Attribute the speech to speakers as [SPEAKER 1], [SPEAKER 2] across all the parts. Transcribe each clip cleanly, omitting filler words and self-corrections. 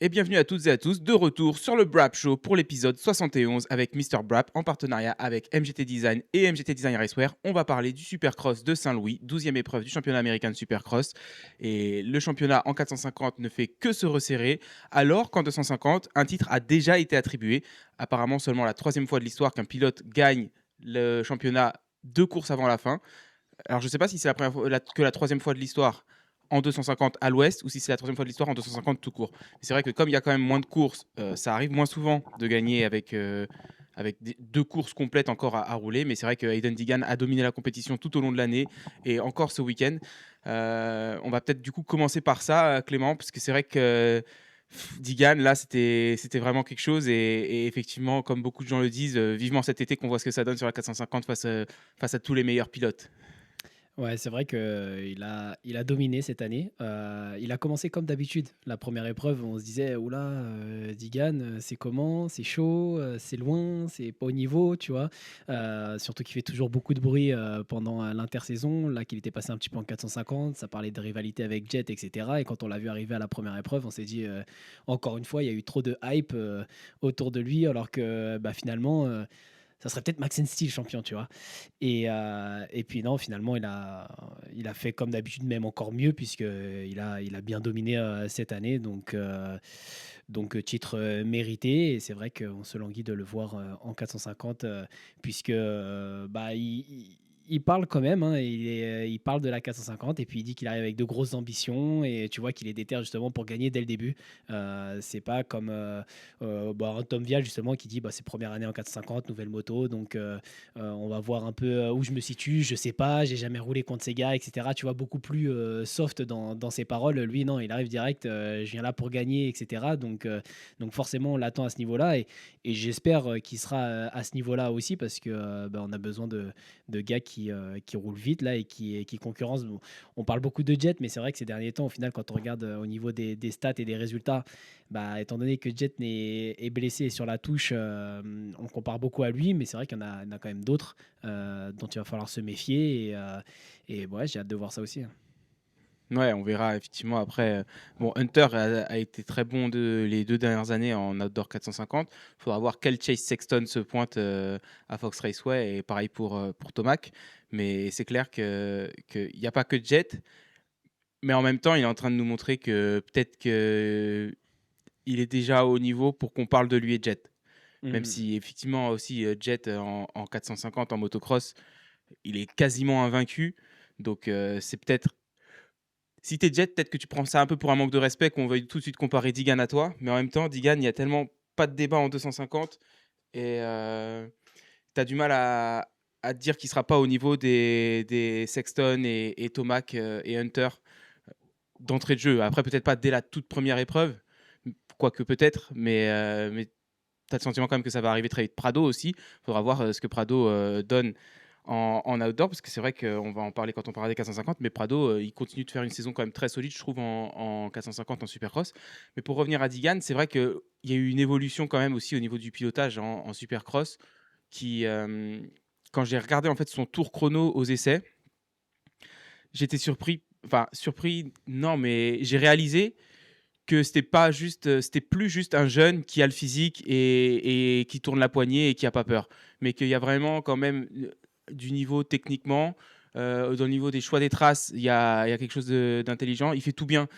[SPEAKER 1] Et bienvenue à toutes et à tous, de retour sur le Brap Show pour l'épisode 71 avec Mister Brap en partenariat avec MGT Design et MGT Design Racewear. On va parler du Supercross de Saint-Louis, 12e épreuve du championnat américain de Supercross. Et le championnat en 450 ne fait que se resserrer, alors qu'en 250, un titre a déjà été attribué. Apparemment seulement la troisième fois de l'histoire qu'un pilote gagne le championnat 2 courses avant la fin. Alors, je ne sais pas si c'est que la troisième fois de l'histoire en 250 à l'ouest ou si c'est la troisième fois de l'histoire en 250 tout court. Mais c'est vrai que comme il y a quand même moins de courses, ça arrive moins souvent de gagner avec 2 courses complètes encore à rouler. Mais c'est vrai que Hayden Digan a dominé la compétition tout au long de l'année et encore ce week-end. On va peut-être du coup commencer par ça, Clément, parce que c'est vrai que Digan, là, c'était vraiment quelque chose. Et effectivement, comme beaucoup de gens le disent, vivement cet été qu'on voit ce que ça donne sur la 450 face à tous les meilleurs pilotes.
[SPEAKER 2] Ouais, c'est vrai qu'il a dominé cette année. Il a commencé comme d'habitude. La première épreuve, on se disait: «Ouh là, Digan, c'est comment? C'est chaud, c'est loin, c'est pas au niveau», tu vois? Surtout qu'il fait toujours beaucoup de bruit, pendant, l'intersaison. Là, qu'il était passé un petit peu en 450, ça parlait de rivalité avec Jet et cetera et quand on l'a vu arriver à la première épreuve, on s'est dit, encore une fois, il y a eu trop de hype, autour de lui alors que, bah, finalement, ça serait peut-être Maxence Steel champion, tu vois? Et puis non, finalement, il a fait comme d'habitude, même encore mieux, puisqu'il a bien dominé cette année. Donc, titre mérité. Et c'est vrai qu'on se languit de le voir en 450, puisque bah, il parle quand même, hein, il parle de la 450 et puis il dit qu'il arrive avec de grosses ambitions et tu vois qu'il est déter justement pour gagner dès le début. C'est pas comme bah, un Tom Vial justement qui dit bah, c'est première année en 450, nouvelle moto, donc on va voir un peu où je me situe, je sais pas, j'ai jamais roulé contre ces gars, etc. Tu vois, beaucoup plus soft dans ses paroles. Lui, non, il arrive direct, je viens là pour gagner, etc. Donc forcément, on l'attend à ce niveau-là et j'espère qu'il sera à ce niveau-là aussi parce que bah, on a besoin de gars qui roulent vite là et qui concurrencent. Bon, on parle beaucoup de Jet, mais c'est vrai que ces derniers temps, au final, quand on regarde au niveau des stats et des résultats, bah, étant donné que Jet est blessé sur la touche, on compare beaucoup à lui, mais c'est vrai qu'il y en a quand même d'autres dont il va falloir se méfier. Et ouais, j'ai hâte de voir ça aussi, hein.
[SPEAKER 1] Ouais, on verra effectivement après. Bon, Hunter a été très bon les 2 dernières années en Outdoor 450. Il faudra voir quel Chase Sexton se pointe à Fox Raceway et pareil pour Tomac. Mais c'est clair qu'il n'y a pas que Jet, mais en même temps, il est en train de nous montrer que peut-être qu'il est déjà au niveau pour qu'on parle de lui et Jet. Même
[SPEAKER 2] Mhm.
[SPEAKER 1] si effectivement aussi Jet en 450 en motocross, il est quasiment invaincu. Donc c'est peut-être si t'es Jet, peut-être que tu prends ça un peu pour un manque de respect, qu'on veuille tout de suite comparer Digan à toi. Mais en même temps, Digan, il y a tellement pas de débat en 250 et tu as du mal à te dire qu'il sera pas au niveau des Sexton et Tomac et Hunter d'entrée de jeu. Après, peut-être pas dès la toute première épreuve, quoique peut-être, mais tu as le sentiment quand même que ça va arriver très vite. Prado aussi, il faudra voir ce que Prado donne en outdoor, parce que c'est vrai qu'on va en parler quand on parlera des 450, mais Prado, il continue de faire une saison quand même très solide, je trouve, en 450 en Supercross. Mais pour revenir à Digan, c'est vrai qu'il y a eu une évolution quand même aussi au niveau du pilotage en Supercross, qui, quand j'ai regardé en fait son tour chrono aux essais, j'étais surpris, enfin surpris, non, mais j'ai réalisé que c'était plus juste un jeune qui a le physique et qui tourne la poignée et qui a pas peur, mais qu'il y a vraiment quand même du niveau techniquement, dans le niveau des choix des traces, il y a quelque chose d'intelligent. Il fait tout bien.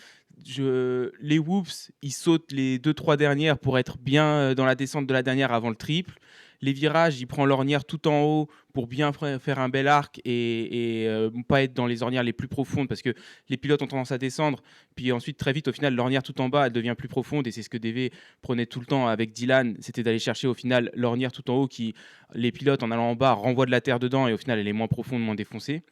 [SPEAKER 1] Les whoops, il saute les 2-3 dernières pour être bien dans la descente de la dernière avant le triple. Les virages, il prend l'ornière tout en haut pour bien faire un bel arc et pas être dans les ornières les plus profondes parce que les pilotes ont tendance à descendre. Puis ensuite, très vite, au final, l'ornière tout en bas, elle devient plus profonde. Et c'est ce que DV prenait tout le temps avec Dylan. C'était d'aller chercher au final l'ornière tout en haut qui, les pilotes, en allant en bas, renvoient de la terre dedans. Et au final, elle est moins profonde, moins défoncée.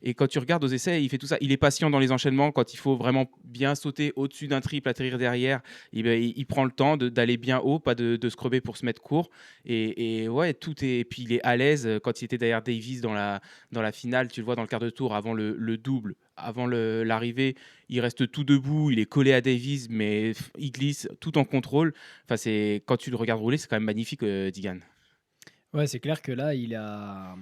[SPEAKER 1] Et quand tu regardes aux essais, il fait tout ça. Il est patient dans les enchaînements. Quand il faut vraiment bien sauter au-dessus d'un triple, atterrir derrière, il prend le temps d'aller bien haut, pas de scrubber pour se mettre court. Et ouais, tout est. Et puis il est à l'aise quand il était derrière Davis dans la finale. Tu le vois dans le quart de tour avant le double, avant l'arrivée. Il reste tout debout. Il est collé à Davis, mais il glisse tout en contrôle. Enfin, quand tu le regardes rouler, c'est quand même magnifique, Digan.
[SPEAKER 2] Ouais, c'est clair que là,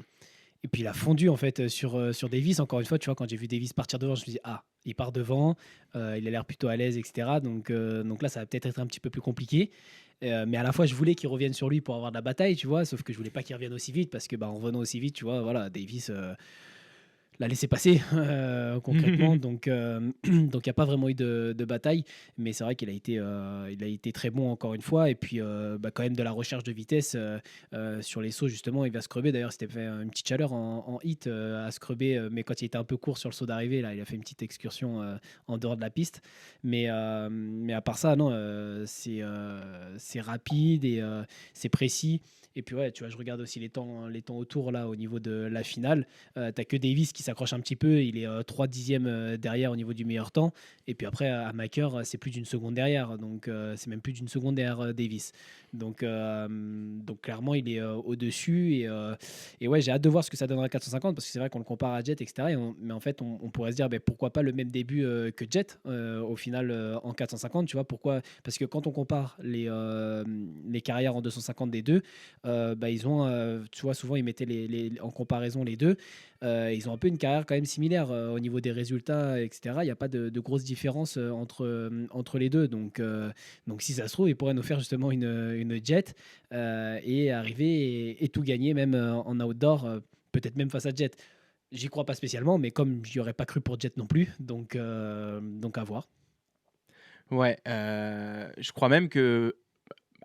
[SPEAKER 2] Et puis il a fondu en fait sur Davis. Encore une fois, tu vois, quand j'ai vu Davis partir devant, je me suis dit, ah, il part devant, il a l'air plutôt à l'aise, etc. Donc là, ça va peut-être être un petit peu plus compliqué. Mais à la fois, je voulais qu'il revienne sur lui pour avoir de la bataille, tu vois, sauf que je voulais pas qu'il revienne aussi vite parce que bah, en revenant aussi vite, tu vois, voilà, Davis, l'a laissé passer concrètement. Donc il n'y a pas vraiment eu de bataille. Mais c'est vrai il a été très bon encore une fois. Et puis bah, quand même de la recherche de vitesse sur les sauts, justement, il va scrubber. D'ailleurs, c'était fait une petite chaleur en hit à scrubber. Mais quand il était un peu court sur le saut d'arrivée, là, il a fait une petite excursion en dehors de la piste. Mais à part ça, non, c'est rapide et c'est précis. Et puis ouais, tu vois, je regarde aussi les temps autour là au niveau de la finale. T'as que Davis qui s'accroche un petit peu. Il est 3 dixièmes derrière au niveau du meilleur temps. Et puis après, à Maker, c'est plus d'une seconde derrière. Donc, c'est même plus d'une seconde derrière Davis. Donc clairement, il est au-dessus. Et ouais, j'ai hâte de voir ce que ça donnera à 450 parce que c'est vrai qu'on le compare à Jet, etc. Mais en fait, on pourrait se dire ben, pourquoi pas le même début que Jet au final en 450. Tu vois pourquoi? Parce que quand on compare les carrières en 250 des deux, bah, ils ont, tu vois, souvent ils mettaient en comparaison les deux. Ils ont un peu une carrière quand même similaire au niveau des résultats, etc. Il n'y a pas de grosse différence entre les deux. Donc si ça se trouve, ils pourraient nous faire justement une jet et arriver et tout gagner, même en outdoor, peut-être même face à Jet. J'y crois pas spécialement, mais comme j'y aurais pas cru pour Jet non plus, donc à voir.
[SPEAKER 1] Ouais, je crois même que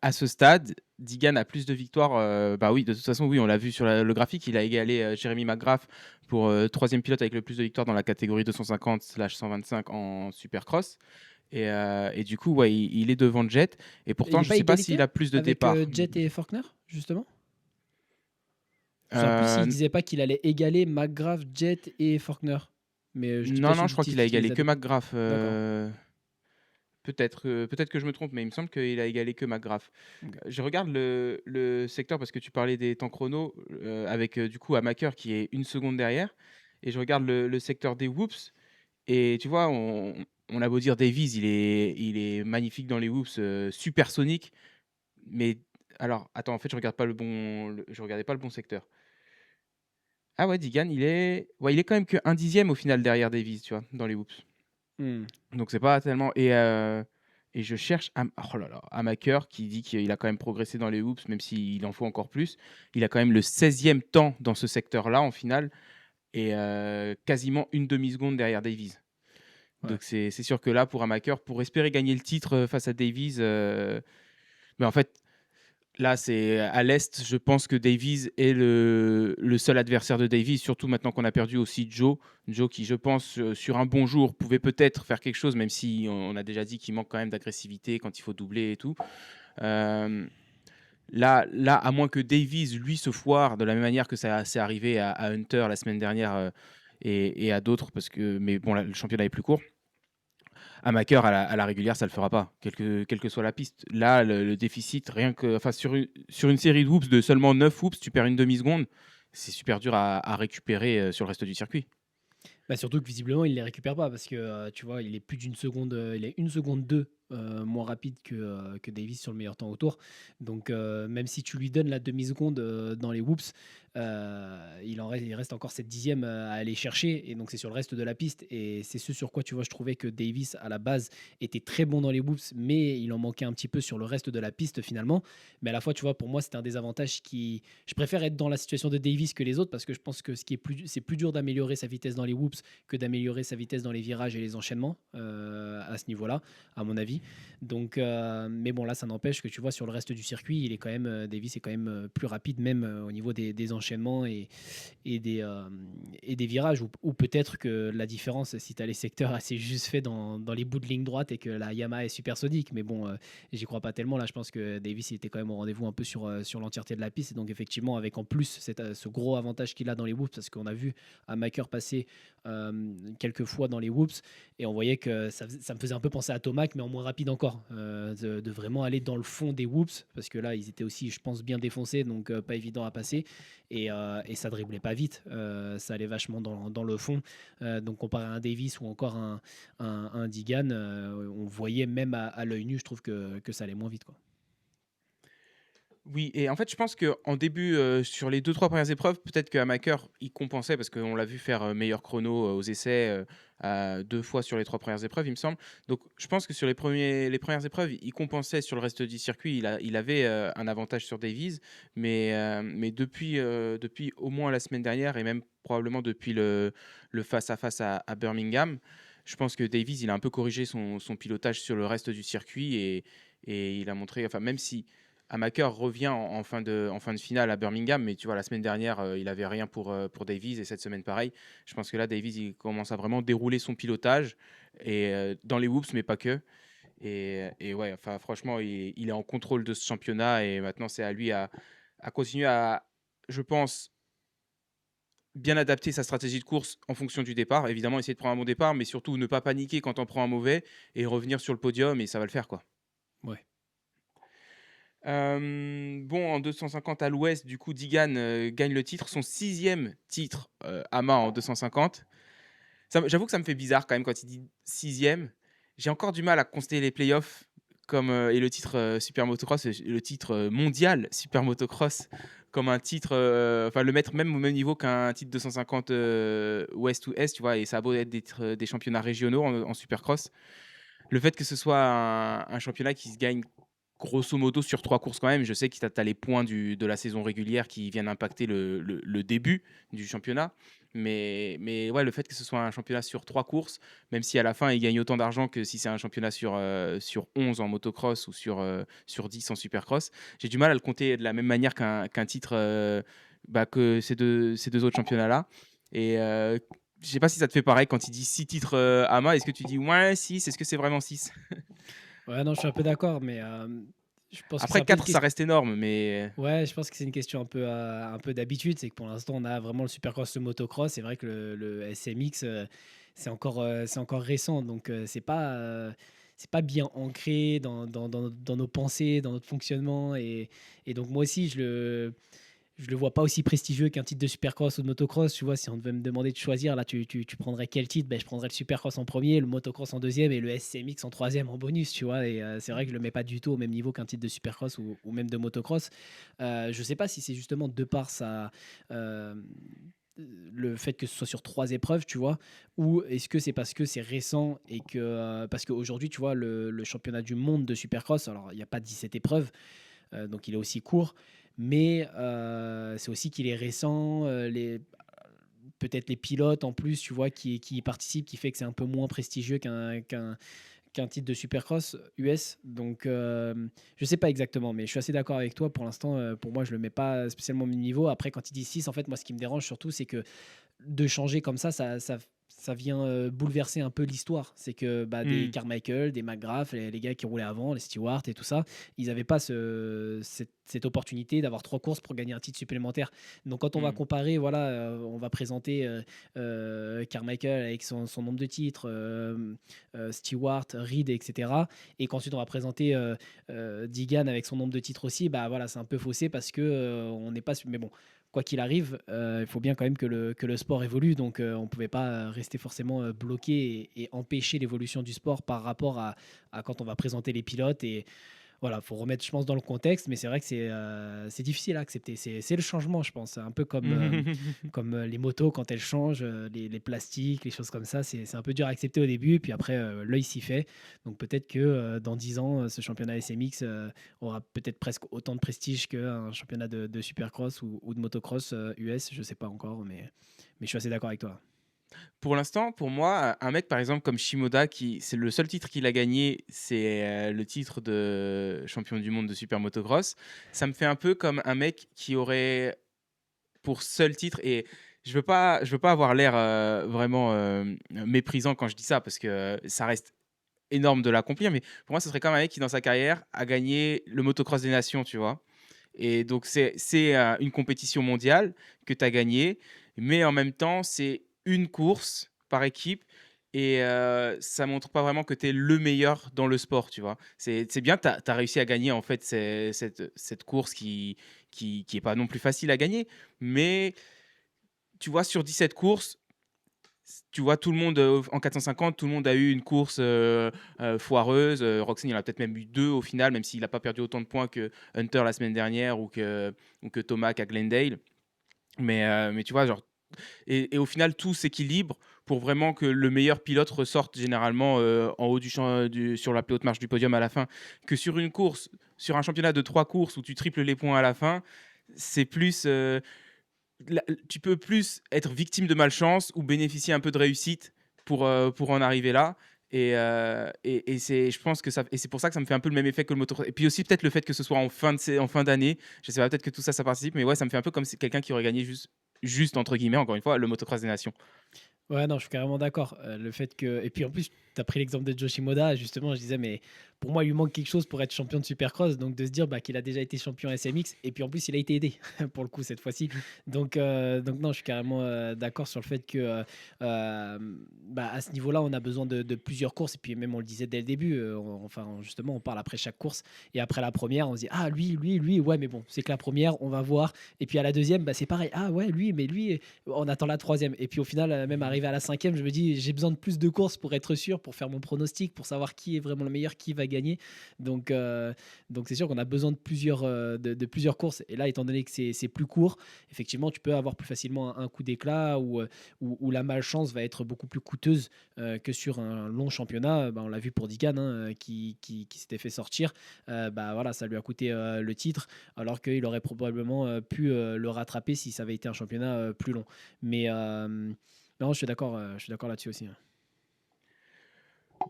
[SPEAKER 1] à ce stade, Digan a plus de victoires. Bah oui, de toute façon, oui, on l'a vu sur le graphique, il a égalé Jeremy McGrath pour troisième pilote avec le plus de victoires dans la catégorie 250/125 en Supercross. Et du coup, ouais, il est devant Jet. Et
[SPEAKER 2] Il
[SPEAKER 1] pourtant,
[SPEAKER 2] n'est
[SPEAKER 1] je
[SPEAKER 2] pas
[SPEAKER 1] sais pas s'il
[SPEAKER 2] égalité
[SPEAKER 1] a plus de
[SPEAKER 2] avec
[SPEAKER 1] départs.
[SPEAKER 2] Jet et Faulkner, justement? Je me souviens plus s'il
[SPEAKER 1] Euh,
[SPEAKER 2] disait pas qu'il allait égaler McGrath, Jet et Faulkner. Mais je dis
[SPEAKER 1] non,
[SPEAKER 2] peut-être
[SPEAKER 1] non,
[SPEAKER 2] une
[SPEAKER 1] je crois
[SPEAKER 2] bêtise
[SPEAKER 1] qu'il a
[SPEAKER 2] parce qu'il
[SPEAKER 1] égalé
[SPEAKER 2] les a
[SPEAKER 1] que
[SPEAKER 2] deux.
[SPEAKER 1] McGrath.
[SPEAKER 2] D'accord.
[SPEAKER 1] Peut-être que je me trompe, mais il me semble qu'il a égalé que McGrath.
[SPEAKER 2] Ok.
[SPEAKER 1] Je regarde le secteur parce que tu parlais des temps chrono avec du coup Amaker qui est une seconde derrière. Et je regarde le secteur des whoops. Et tu vois, on a beau dire Davies, il est magnifique dans les whoops, supersonique. Mais alors, attends, en fait, je regardais pas le bon secteur. Ah ouais, Digan, il est quand même que un dixième au final derrière Davies, tu vois, dans les whoops.
[SPEAKER 2] Hmm.
[SPEAKER 1] Donc c'est pas tellement. Et je cherche oh là là, Amaker qui dit qu'il a quand même progressé dans les hoops, même s'il en faut encore plus. Il a quand même le 16e temps dans ce secteur-là en finale et quasiment une demi-seconde derrière Davies.
[SPEAKER 2] Ouais.
[SPEAKER 1] Donc c'est sûr que là, pour Amaker, pour espérer gagner le titre face à Davies, mais en fait, là, c'est à l'Est. Je pense que Davies est le seul adversaire de Davies, surtout maintenant qu'on a perdu aussi Joe. Joe qui, je pense, sur un bon jour, pouvait peut-être faire quelque chose, même si on a déjà dit qu'il manque quand même d'agressivité quand il faut doubler et tout. Euh, là, à moins que Davies, lui, se foire de la même manière que ça s'est arrivé à Hunter la semaine dernière et à d'autres, mais bon, là, le championnat est plus court. Amateur à la régulière, ça le fera pas, quelle que soit la piste. Là, le déficit, rien que, enfin, sur une série de whoops de seulement 9 whoops, tu perds une demi-seconde. C'est super dur à récupérer sur le reste du circuit.
[SPEAKER 2] Bah, surtout que visiblement, il les récupère pas parce que tu vois, il est plus d'une seconde, il est une seconde deux moins rapide que Davis sur le meilleur temps autour. Donc, même si tu lui donnes la demi-seconde dans les whoops, il reste encore cette dixième à aller chercher. Et donc, c'est sur le reste de la piste. Et c'est ce sur quoi tu vois, je trouvais que Davis à la base était très bon dans les whoops, mais il en manquait un petit peu sur le reste de la piste finalement. Mais à la fois, tu vois, pour moi, c'était un désavantage qui. Je préfère être dans la situation de Davis que les autres parce que je pense que c'est plus dur d'améliorer sa vitesse dans les whoops que d'améliorer sa vitesse dans les virages et les enchaînements à ce niveau-là, à mon avis. Donc, mais bon, là, ça n'empêche que tu vois, sur le reste du circuit, il est quand même, Davis est quand même plus rapide, même au niveau des enchaînements et des virages, ou peut-être que la différence, si tu as les secteurs assez juste faits dans les bouts de ligne droite et que la Yamaha est supersonique, mais bon, j'y crois pas tellement. Là, je pense que Davis il était quand même au rendez-vous un peu sur l'entièreté de la piste. Et donc, effectivement, avec en plus ce gros avantage qu'il a dans les whoops, parce qu'on a vu à Maker passer quelques fois dans les whoops et on voyait que ça me faisait un peu penser à Tomac, mais en moins rapide encore, de vraiment aller dans le fond des whoops, parce que là, ils étaient aussi, je pense, bien défoncés, donc pas évident à passer. Et ça driblait pas vite, ça allait vachement dans le fond. Donc comparé à un Davis ou encore un Digan, on voyait même à l'œil nu, je trouve que ça allait moins vite, quoi.
[SPEAKER 1] Oui et en fait, je pense qu'en début, sur les 2-3 premières épreuves, peut-être que Hamaker, il compensait parce qu'on l'a vu faire, meilleur chrono, aux essais, à 2 fois sur les 3 premières épreuves, il me semble. Donc je pense que sur les premières épreuves, il compensait sur le reste du circuit. Il avait, un avantage sur Davies, mais depuis au moins la semaine dernière et même probablement depuis le face à face à Birmingham, je pense que Davies, il a un peu corrigé son pilotage sur le reste du circuit et il a montré enfin même si Hamaker revient en fin de finale à Birmingham, mais tu vois, la semaine dernière, il avait rien pour Davies et cette semaine pareil. Je pense que là, Davies, il commence à vraiment dérouler son pilotage et dans les whoops, mais pas que. Et ouais, enfin, franchement, il est en contrôle de ce championnat et maintenant, c'est à lui à continuer à, je pense, bien adapter sa stratégie de course en fonction du départ. Évidemment, essayer de prendre un bon départ, mais surtout ne pas paniquer quand on prend un mauvais et revenir sur le podium et ça va le faire, quoi.
[SPEAKER 2] Ouais.
[SPEAKER 1] Bon, en 250 à l'ouest, du coup, Digan, gagne le titre, son 6e titre, AMA en 250. J'avoue que ça me fait bizarre quand même quand il dit 6e. J'ai encore du mal à constater les playoffs comme, et le titre, super motocross, le titre, mondial super motocross comme un titre, enfin le mettre même au même niveau qu'un titre 250, ouest ou est, tu vois? Et ça a beau être des championnats régionaux en supercross. Le fait que ce soit un championnat qui se gagne grosso modo sur 3 courses quand même, je sais que tu as les points de la saison régulière qui viennent impacter le début du championnat. Mais ouais, le fait que ce soit un championnat sur 3 courses, même si à la fin il gagne autant d'argent que si c'est un championnat sur 11 en motocross ou sur 10 en supercross, j'ai du mal à le compter de la même manière qu'un titre, que ces deux autres championnats-là. Et je sais pas si ça te fait pareil quand il dit 6 titres, AMA, est-ce que tu dis ouais 6, est-ce que c'est vraiment 6?
[SPEAKER 2] Ouais, non, je suis un peu d'accord, mais je pense que c'est
[SPEAKER 1] Après
[SPEAKER 2] un peu une
[SPEAKER 1] 4 ça
[SPEAKER 2] question.
[SPEAKER 1] reste énorme, mais
[SPEAKER 2] Ouais, je pense que c'est une question un peu d'habitude. C'est que pour l'instant, on a vraiment le supercross, le motocross. C'est vrai que le SMX, c'est encore récent. Donc, c'est pas bien ancré dans nos pensées, dans notre fonctionnement. Et donc, moi aussi, je le vois pas aussi prestigieux qu'un titre de supercross ou de motocross. Tu vois, si on devait me demander de choisir, là, tu prendrais quel titre? Ben, je prendrais le supercross en premier, le motocross en deuxième et le SCMX en troisième en bonus, tu vois. Et c'est vrai que je le mets pas du tout au même niveau qu'un titre de supercross ou même de motocross. Je sais pas si c'est justement de par euh, le fait que ce soit sur 3 épreuves, tu vois, ou est-ce que c'est parce que c'est récent et que parce qu'aujourd'hui, tu vois, le championnat du monde de supercross, alors il n'y a pas 17 épreuves, donc il est aussi court. Mais c'est aussi qu'il est récent, peut-être les pilotes en plus, tu vois, qui y participent, qui fait que c'est un peu moins prestigieux qu'un titre de Supercross US. Donc, je sais pas exactement, mais je suis assez d'accord avec toi. Pour l'instant, pour moi, je le mets pas spécialement au même niveau. Après, quand il dit 6 en fait, moi, ce qui me dérange surtout, c'est que de changer comme ça vient bouleverser un peu l'histoire. C'est que bah, des
[SPEAKER 1] mmh,
[SPEAKER 2] Carmichael, des McGrath, les gars qui roulaient avant, les Stewart et tout ça, ils n'avaient pas cette opportunité d'avoir 3 courses pour gagner un titre supplémentaire. Donc quand on va
[SPEAKER 1] mmh.
[SPEAKER 2] comparer, voilà, on va présenter Carmichael avec son nombre de titres, Stewart, Reed, etc. Et qu'ensuite on va présenter Digan avec son nombre de titres aussi, bah voilà, c'est un peu faussé parce que on n'est pas. Mais bon, quoi qu'il arrive, il faut bien quand même que le sport évolue. Donc, on ne pouvait pas rester forcément bloqué et empêcher l'évolution du sport par rapport à quand on va présenter les pilotes. Et voilà, faut remettre, je pense, dans le contexte. Mais c'est vrai que c'est difficile à accepter. C'est le changement, je pense. C'est un peu comme les motos quand elles changent, les plastiques, les choses comme ça. C'est un peu dur à accepter au début. Puis après, l'œil s'y fait. Donc, peut-être que dans 10 ans, ce championnat SMX aura peut-être presque autant de prestige qu'un championnat de supercross ou de motocross US. Je sais pas encore, mais je suis assez d'accord avec toi.
[SPEAKER 1] Pour l'instant, pour moi, un mec par exemple comme Shimoda qui c'est le seul titre qu'il a gagné, c'est, le titre de champion du monde de super motocross. Ça me fait un peu comme un mec qui aurait pour seul titre et je veux pas avoir l'air, vraiment, méprisant quand je dis ça parce que, ça reste énorme de l'accomplir, mais pour moi, ce serait comme un mec qui dans sa carrière a gagné le motocross des nations, tu vois? Et donc c'est une compétition mondiale que tu as gagnée, mais en même temps, c'est une course par équipe et ça montre pas vraiment que tu es le meilleur dans le sport, tu vois? C'est bien, tu as réussi à gagner en fait cette course qui est pas non plus facile à gagner, mais tu vois, sur 17 courses, Tu vois, tout le monde, en 450, tout le monde a eu une course, foireuse. Roczen, il en a peut-être même eu 2 au final, même s'il a pas perdu autant de points que Hunter la semaine dernière ou que Tomac à Glendale. Mais tu vois, genre et au final, tout s'équilibre pour vraiment que le meilleur pilote ressorte généralement, en haut sur la plus haute marche du podium à la fin. Que sur une course, sur un championnat de 3 courses où tu triples les points à la fin, c'est plus, tu peux plus être victime de malchance ou bénéficier un peu de réussite pour en arriver là. Et c'est, je pense que ça, et c'est pour ça que ça me fait un peu le même effet que le motocross. Et puis aussi peut-être le fait que ce soit en fin d'année. Je sais pas, peut-être que tout ça, ça participe. Mais ouais, ça me fait un peu comme si quelqu'un qui aurait gagné juste entre guillemets, encore une fois, le motocross des nations.
[SPEAKER 2] Ouais, non, je suis carrément d'accord. Le fait que et puis en plus, tu as pris l'exemple de Yoshimoda, justement, je disais mais pour moi, il lui manque quelque chose pour être champion de Supercross, donc de se dire, bah, qu'il a déjà été champion SMX et puis en plus, il a été aidé pour le coup cette fois-ci. Donc non, je suis carrément, d'accord sur le fait que, bah, à ce niveau-là, on a besoin de plusieurs courses et puis même on le disait dès le début, justement, on parle après chaque course et après la première, on se dit: «Ah lui, ouais, mais bon, c'est que la première, on va voir» et puis à la deuxième, bah, c'est pareil: «Ah ouais, lui, mais lui, on attend la troisième. Et puis au final, même arrivé à la cinquième, je me dis, j'ai besoin de plus de courses pour être sûr, pour faire mon pronostic, pour savoir qui est vraiment le meilleur, qui va gagner. Donc, donc c'est sûr qu'on a besoin de de plusieurs courses. Et là, étant donné que c'est plus court, effectivement, tu peux avoir plus facilement un coup d'éclat ou la malchance va être beaucoup plus coûteuse que sur un long championnat. Bah, on l'a vu pour Digan, hein, qui s'était fait sortir. Bah, voilà, ça lui a coûté le titre, alors qu'il aurait probablement pu le rattraper si ça avait été un championnat plus long. Mais non, je suis d'accord là-dessus aussi, hein.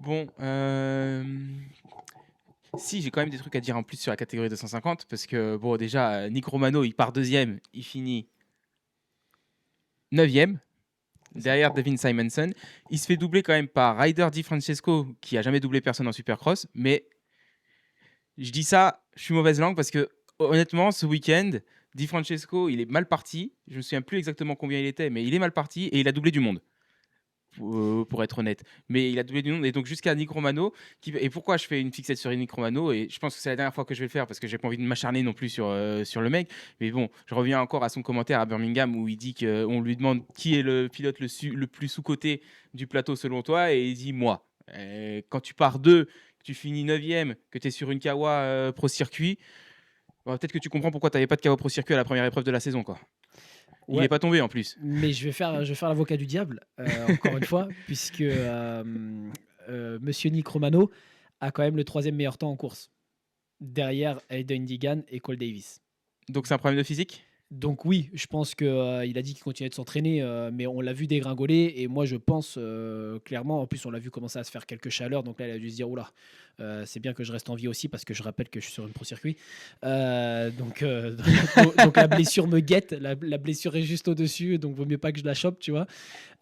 [SPEAKER 1] Bon, si, j'ai quand même des trucs à dire en plus sur la catégorie 250 parce que bon, déjà, Nick Romano, il part deuxième, il finit neuvième.
[SPEAKER 2] C'est ça.
[SPEAKER 1] Derrière Devin Simonson, il se fait doubler quand même par Ryder Di Francesco, qui a jamais doublé personne en Supercross. Mais je dis ça, je suis mauvaise langue parce que honnêtement, ce week-end, Di Francesco, il est mal parti. Je me souviens plus exactement combien il était, mais il est mal parti et il a doublé du monde. Pour être honnête. Mais il a doublé du monde. Et donc jusqu'à Nick Romano. Et pourquoi je fais une fixette sur Nick Romano? Et je pense que c'est la dernière fois que je vais le faire parce que j'ai pas envie de m'acharner non plus sur le mec. Mais bon, je reviens encore à son commentaire à Birmingham où il dit qu'on lui demande qui est le pilote le plus sous-coté du plateau selon toi. Et il dit moi. Quand tu pars 2, que tu finis 9e, que tu es sur une Kawa Pro Circuit, bah, peut-être que tu comprends pourquoi tu n'avais pas de Kawa Pro Circuit à la première épreuve de la saison, quoi. Il
[SPEAKER 2] Ouais,
[SPEAKER 1] n'est pas tombé en plus.
[SPEAKER 2] mais je vais faire l'avocat du diable, encore une fois, puisque Monsieur Nick Romano a quand même le troisième meilleur temps en course, derrière Aiden Digan et Cole Davis.
[SPEAKER 1] Donc c'est un problème de physique?
[SPEAKER 2] Donc oui, je pense que, il a dit qu'il continuait de s'entraîner, mais on l'a vu dégringoler et moi je pense, clairement en plus on l'a vu commencer à se faire quelques chaleurs donc là il a dû se dire: «Ouh là, c'est bien que je reste en vie aussi» parce que je rappelle que je suis sur une pro circuit. Donc la blessure me guette, la blessure est juste au-dessus donc vaut mieux pas que je la chope, tu vois?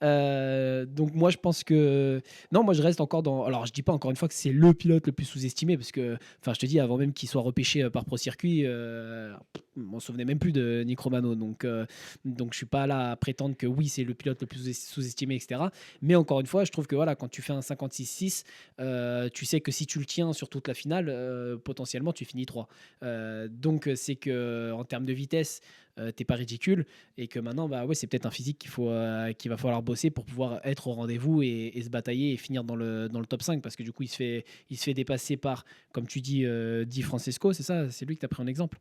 [SPEAKER 2] Donc moi je pense que non, moi je reste encore dans alors je dis pas encore une fois que c'est le pilote le plus sous-estimé parce que enfin je te dis avant même qu'il soit repêché, par Pro Circuit, je m'en souvenais même plus de Nick Romano donc je suis pas là à prétendre que oui, c'est le pilote le plus sous-estimé et cetera. Mais encore une fois, je trouve que voilà, quand tu fais un 56-6, tu sais que si tu le tiens sur toute la finale, potentiellement tu finis 3. Donc c'est que en termes de vitesse, tu pas ridicule et que maintenant, bah ouais, c'est peut-être un physique qu'il va falloir bosser pour pouvoir être au rendez-vous et se batailler et finir dans le top 5 parce que du coup, il se fait dépasser par, comme tu dis, Di Francesco, c'est ça, c'est lui que tu as pris en exemple,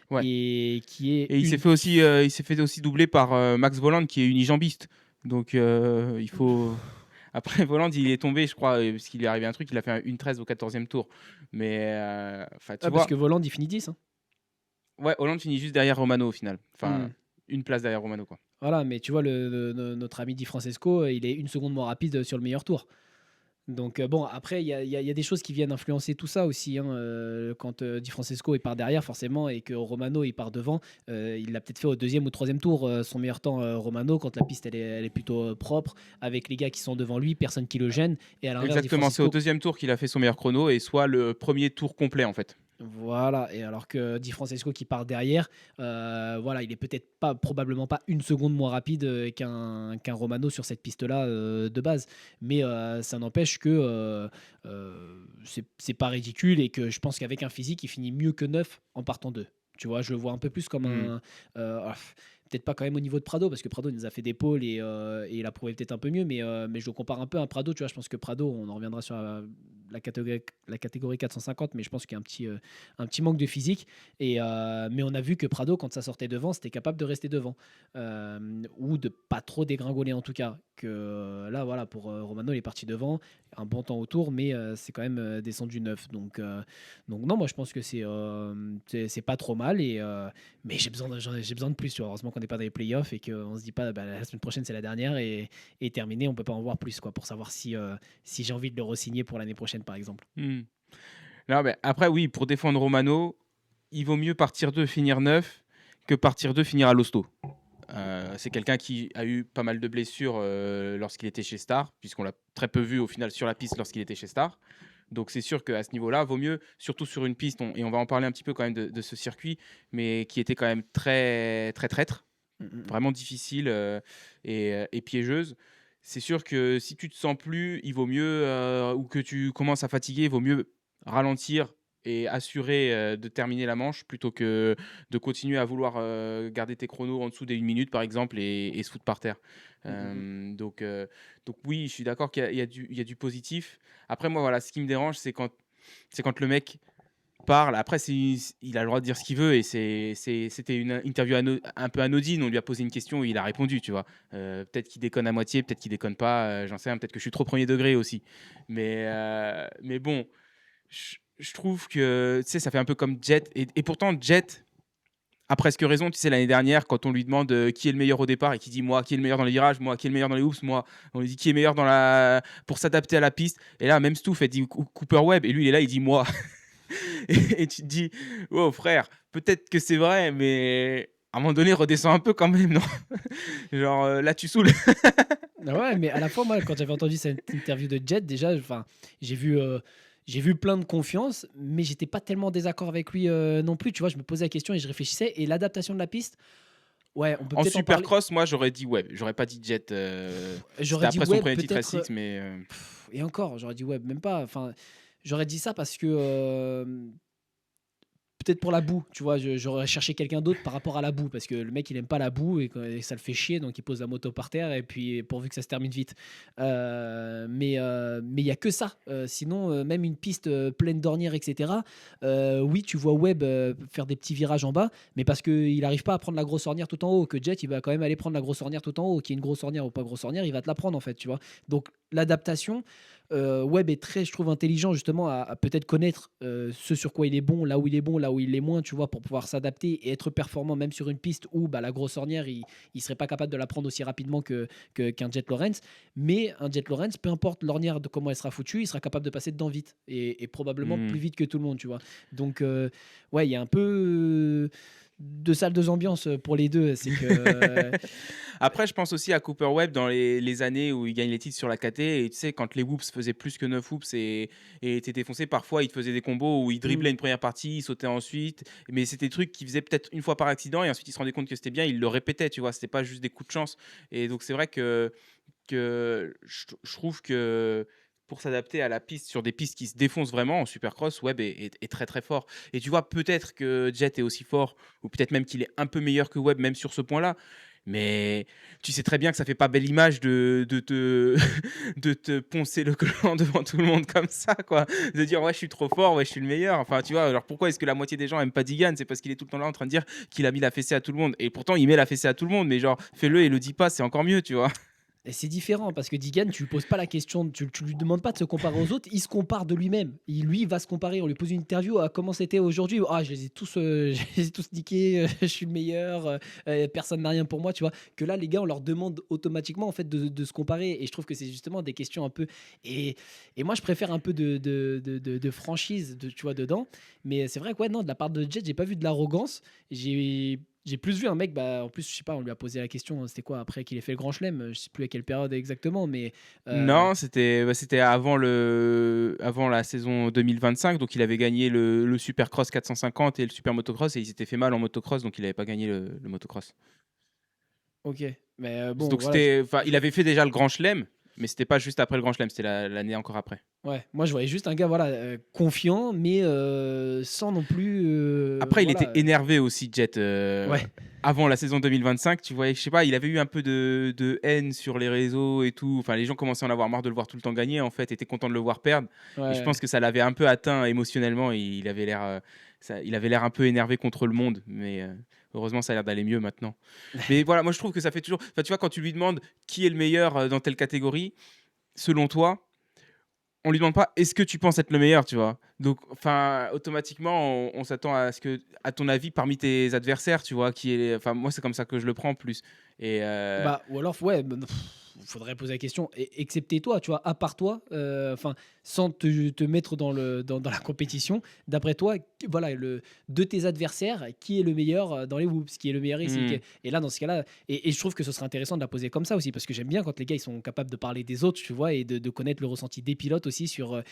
[SPEAKER 1] Ouais.
[SPEAKER 2] et qui est
[SPEAKER 1] Et il s'est fait aussi doubler par Max Voland qui est unijambiste. Donc il faut. Après, Voland, il est tombé, je crois, parce qu'il est arrivé un truc, il a fait une 13 au 14e tour. Mais enfin, tu
[SPEAKER 2] Ah, parce
[SPEAKER 1] vois,
[SPEAKER 2] que Voland, il finit 10, hein.
[SPEAKER 1] ouais, Hollande finit juste derrière Romano au final. Enfin,
[SPEAKER 2] Hmm.
[SPEAKER 1] une place derrière Romano, quoi.
[SPEAKER 2] Voilà, mais tu vois, notre ami Di Francesco, il est une seconde moins rapide sur le meilleur tour. Donc bon, après, il y a des choses qui viennent influencer tout ça aussi, hein, quand Di Francesco il part derrière forcément et que Romano il part devant, il l'a peut-être fait au deuxième ou troisième tour, son meilleur temps, Romano, quand la piste elle est plutôt propre, avec les gars qui sont devant lui, personne qui le gêne. Et à l'inverse, Di
[SPEAKER 1] Exactement, c'est au
[SPEAKER 2] Francesco,
[SPEAKER 1] deuxième tour qu'il a fait son meilleur chrono et soit le premier tour complet, en fait.
[SPEAKER 2] voilà, et alors que Di Francesco qui part derrière, voilà, il est peut-être pas, probablement pas une seconde moins rapide qu'un Romano sur cette piste-là de base. Mais ça n'empêche que c'est pas ridicule et que je pense qu'avec un physique, il finit mieux que 9 en partant 2. Tu vois, je le vois un peu plus comme
[SPEAKER 1] Hmm.
[SPEAKER 2] un. euh, ah, peut-être pas quand même au niveau de Prado, parce que Prado il nous a fait des pôles et il a prouvé peut-être un peu mieux, mais je le compare un peu à Prado, tu vois. Je pense que Prado, on en reviendra sur la catégorie 450, mais je pense qu'il y a un petit manque de physique. Mais on a vu que Prado, quand ça sortait devant, c'était capable de rester devant. Ou de pas trop dégringoler en tout cas. Que là, voilà, pour Romano, il est parti devant, un bon temps autour, mais c'est quand même descendu neuf. Donc non, moi je pense que c'est pas trop mal. Mais j'ai besoin de plus. Tu vois. Heureusement qu'on n'est pas dans les playoffs et qu'on se dit pas bah, la semaine prochaine c'est la dernière et terminé, on peut pas en voir plus quoi, pour savoir si j'ai envie de le re-signer pour l'année prochaine par exemple.
[SPEAKER 1] Hmm. Non, mais après, oui, pour défendre Romano, il vaut mieux partir 2, finir 9 que partir 2, finir à l'hosto. C'est quelqu'un qui a eu pas mal de blessures lorsqu'il était chez Star, puisqu'on l'a très peu vu au final sur la piste lorsqu'il était chez Star. Donc c'est sûr qu'à ce niveau-là, vaut mieux, surtout sur une piste, et on va en parler un petit peu quand même de ce circuit, mais qui était quand même très, très traître,
[SPEAKER 2] Mm, mm, mm.
[SPEAKER 1] vraiment difficile et piégeuse. C'est sûr que si tu te sens plus, il vaut mieux, ou que tu commences à fatiguer, il vaut mieux ralentir et assurer de terminer la manche plutôt que de continuer à vouloir garder tes chronos en dessous des 1 minute par exemple et se foutre par terre.
[SPEAKER 2] Mm, mm, mm.
[SPEAKER 1] Donc oui, je suis d'accord qu'il y a du positif. Après, moi, voilà, ce qui me dérange, c'est quand le mec parle. Après, il a le droit de dire ce qu'il veut et c'était une interview un peu anodine. On lui a posé une question et il a répondu, tu vois. Peut-être qu'il déconne à moitié, peut-être qu'il déconne pas, j'en sais rien. Peut-être que je suis trop premier degré aussi. Mais bon, je trouve que, tu sais, ça fait un peu comme Jet. Et pourtant, Jet a presque raison. Tu sais, l'année dernière, quand on lui demande qui est le meilleur au départ et qui dit moi, qui est le meilleur dans les virages, moi, qui est le meilleur dans les hoops, moi, on lui dit qui est meilleur pour s'adapter à la piste. Et là, même Stouff, elle dit Cooper Webb. Et lui, il est là, il dit moi. Et tu te dis, oh frère, peut-être que c'est vrai, mais à un moment donné, redescends un peu quand même, non? Genre, là, tu saoules.
[SPEAKER 2] Ah ouais, mais à la fois, moi, quand j'avais entendu cette interview de Jet, déjà, enfin, j'ai vu, euh, j'ai vu plein de confiance, mais j'étais pas tellement en désaccord avec lui non plus. Tu vois, je me posais la question et je réfléchissais. Et l'adaptation de la piste, ouais, on peut
[SPEAKER 1] En
[SPEAKER 2] peut-être en parler.
[SPEAKER 1] supercross, moi, j'aurais dit ouais. J'aurais pas dit Jet. C'était
[SPEAKER 2] J'aurais dit
[SPEAKER 1] après son
[SPEAKER 2] Webb,
[SPEAKER 1] premier titre
[SPEAKER 2] peut-être.
[SPEAKER 1] S6, mais
[SPEAKER 2] Et encore, j'aurais dit Webb, même pas. Enfin, j'aurais dit ça parce que peut-être pour la boue, tu vois, j'aurais cherché quelqu'un d'autre par rapport à la boue, parce que le mec il aime pas la boue et ça le fait chier, donc il pose la moto par terre et puis pourvu que ça se termine vite. Mais il y a que ça. Sinon, même une piste pleine d'ornières, etc. Oui, tu vois Webb faire des petits virages en bas, mais parce qu'il n'arrive pas à prendre la grosse ornière tout en haut. Que Jet, il va quand même aller prendre la grosse ornière tout en haut, qu'il y ait une grosse ornière ou pas grosse ornière, il va te la prendre en fait, tu vois. Donc l'adaptation. Webb est très, je trouve, intelligent justement à peut-être connaître ce sur quoi il est bon, là où il est bon, là où il est moins, tu vois, pour pouvoir s'adapter et être performant même sur une piste où bah, la grosse ornière, il serait pas capable de la prendre aussi rapidement qu'un Jet Lawrence. Mais un Jet Lawrence, peu importe l'ornière de comment elle sera foutue, il sera capable de passer dedans vite et probablement plus
[SPEAKER 1] hmm.
[SPEAKER 2] vite que tout le monde, tu vois. Donc, ouais, il y a un peu deux salles, deux ambiances pour les deux. C'est que.
[SPEAKER 1] Après, je pense aussi à Cooper Webb dans les années où il gagne les titres sur la KT. Et tu sais, quand les whoops faisaient plus que 9 whoops et étaient défoncés, parfois il te faisait des combos où il driblait
[SPEAKER 2] Mm.
[SPEAKER 1] une première partie, il sautait ensuite. Mais c'était des trucs qu'il faisait peut-être une fois par accident et ensuite il se rendait compte que c'était bien, il le répétait, tu vois. C'était pas juste des coups de chance. Et donc, c'est vrai que je trouve que pour s'adapter à la piste sur des pistes qui se défoncent vraiment en supercross, Webb est très très fort. Et tu vois, peut-être que Jet est aussi fort, ou peut-être même qu'il est un peu meilleur que Webb, même sur ce point-là. Mais tu sais très bien que ça fait pas belle image de te poncer le collant devant tout le monde comme ça, quoi. De dire, ouais, je suis trop fort, ouais, je suis le meilleur. Enfin, tu vois, alors pourquoi est-ce que la moitié des gens aiment pas Digan? C'est parce qu'il est tout le temps là en train de dire qu'il a mis la fessée à tout le monde. Et pourtant, il met la fessée à tout le monde, mais genre, fais-le et le dis pas, c'est encore mieux, tu vois.
[SPEAKER 2] Et c'est différent parce que Digan, tu lui poses pas la question, tu lui demandes pas de se comparer aux autres, il se compare de lui-même. Lui, il va se comparer. On lui pose une interview à comment c'était aujourd'hui. Ah, je les ai tous, je les ai tous niqués, je suis le meilleur, personne n'a rien pour moi, tu vois. Que là, les gars, on leur demande automatiquement en fait de se comparer. Et je trouve que c'est justement des questions un peu. Et moi, je préfère un peu de franchise, tu vois, dedans. Mais c'est vrai que ouais, non, de la part de Jet, j'ai pas vu de l'arrogance. J'ai plus vu un mec, bah, en plus, je sais pas, on lui a posé la question, c'était quoi après qu'il ait fait le Grand Chelem, je sais plus à quelle période exactement, mais
[SPEAKER 1] Non, c'était avant la saison 2025, donc il avait gagné le Supercross 450 et le Super Motocross, et il s'était fait mal en motocross, donc il n'avait pas gagné le motocross.
[SPEAKER 2] ok. Mais bon,
[SPEAKER 1] Donc
[SPEAKER 2] voilà.
[SPEAKER 1] enfin, il avait fait déjà le Grand Chelem, mais c'était pas juste après le Grand Chelem, c'était l'année encore après.
[SPEAKER 2] Ouais, moi je voyais juste un gars voilà, confiant, mais sans non plus,
[SPEAKER 1] Après, il était
[SPEAKER 2] voilà,
[SPEAKER 1] énervé aussi, Jet,
[SPEAKER 2] ouais,
[SPEAKER 1] avant la saison 2025. Tu voyais, je sais pas, il avait eu un peu de haine sur les réseaux et tout. Enfin, les gens commençaient à en avoir marre de le voir tout le temps gagner, en fait, étaient contents de le voir perdre. Et je pense
[SPEAKER 2] ouais.
[SPEAKER 1] que ça l'avait un peu atteint émotionnellement. Il avait l'air, il avait l'air un peu énervé contre le monde. Mais heureusement, ça a l'air d'aller mieux maintenant. Mais voilà, moi, je trouve que ça fait toujours. Enfin, tu vois, quand tu lui demandes qui est le meilleur dans telle catégorie, selon toi, on lui demande pas: «Est-ce que tu penses être le meilleur?» tu vois? Donc enfin, automatiquement, on s'attend à ce que à ton avis, parmi tes adversaires, tu vois, qui est enfin, moi, c'est comme ça que je le prends plus et
[SPEAKER 2] Bah, ou alors, ouais, bah, faudrait poser la question, excepté toi, tu vois, à part toi, enfin, sans te mettre dans la compétition, d'après toi, voilà, de tes adversaires, qui est le meilleur dans les whoops, qui est le meilleur ici,
[SPEAKER 1] mmh,
[SPEAKER 2] et là, dans ce cas-là, et je trouve que ce serait intéressant de la poser comme ça aussi, parce que j'aime bien quand les gars, ils sont capables de parler des autres, tu vois, et de connaître le ressenti des pilotes aussi sur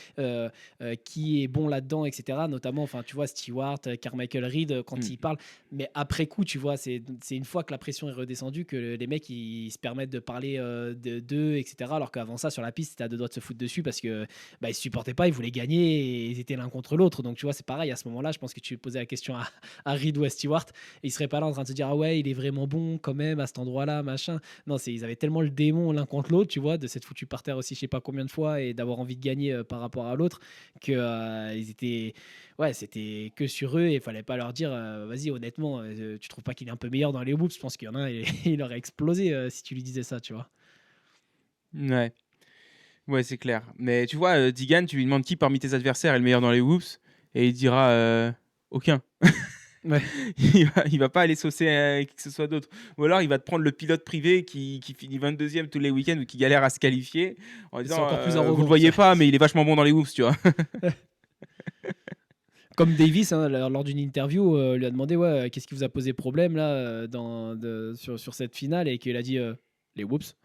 [SPEAKER 2] qui est bon là-dedans, etc. Notamment, enfin, tu vois, Stewart, Carmichael Reed, quand
[SPEAKER 1] mmh.
[SPEAKER 2] ils parlent, mais après coup, tu vois, c'est une fois que la pression est redescendue que les mecs ils se permettent de parler d'eux, etc. Alors qu'avant ça, sur la piste, c'était à deux doigts de se foutre dessus parce que bah, ils se supportaient pas, ils voulaient gagner et ils étaient l'un contre l'autre. Donc tu vois, c'est pareil à ce moment-là. Je pense que tu posais la question à Reed ou à Stewart et ils seraient pas là en train de se dire ah ouais, il est vraiment bon quand même à cet endroit-là, machin. Non, ils avaient tellement le démon l'un contre l'autre, tu vois, de s'être foutu par terre aussi, je sais pas combien de fois et d'avoir envie de gagner par rapport à l'autre que ils étaient ouais, c'était que sur eux et il fallait pas leur dire vas-y, honnêtement, tu trouves pas qu'il est un peu meilleur dans les whoops? Je pense qu'il y en a un, il aurait explosé si tu lui disais ça, tu vois.
[SPEAKER 1] Ouais, ouais, c'est clair. Mais tu vois, Digan, tu lui demandes qui parmi tes adversaires est le meilleur dans les whoops et il dira, aucun.
[SPEAKER 2] Ouais,
[SPEAKER 1] Il va pas aller saucer, qui que ce soit d'autre. Ou alors il va te prendre le pilote privé qui finit 22e tous les week-ends ou qui galère à se qualifier en
[SPEAKER 2] c'est
[SPEAKER 1] disant,
[SPEAKER 2] encore plus
[SPEAKER 1] «Vous le
[SPEAKER 2] arrogant, ça.
[SPEAKER 1] voyez pas, mais il est vachement bon dans les whoops», tu vois?
[SPEAKER 2] Comme Davis, hein, lors d'une interview, lui a demandé ouais, qu'est-ce qui vous a posé problème là sur cette finale et qu'il a dit les whoops,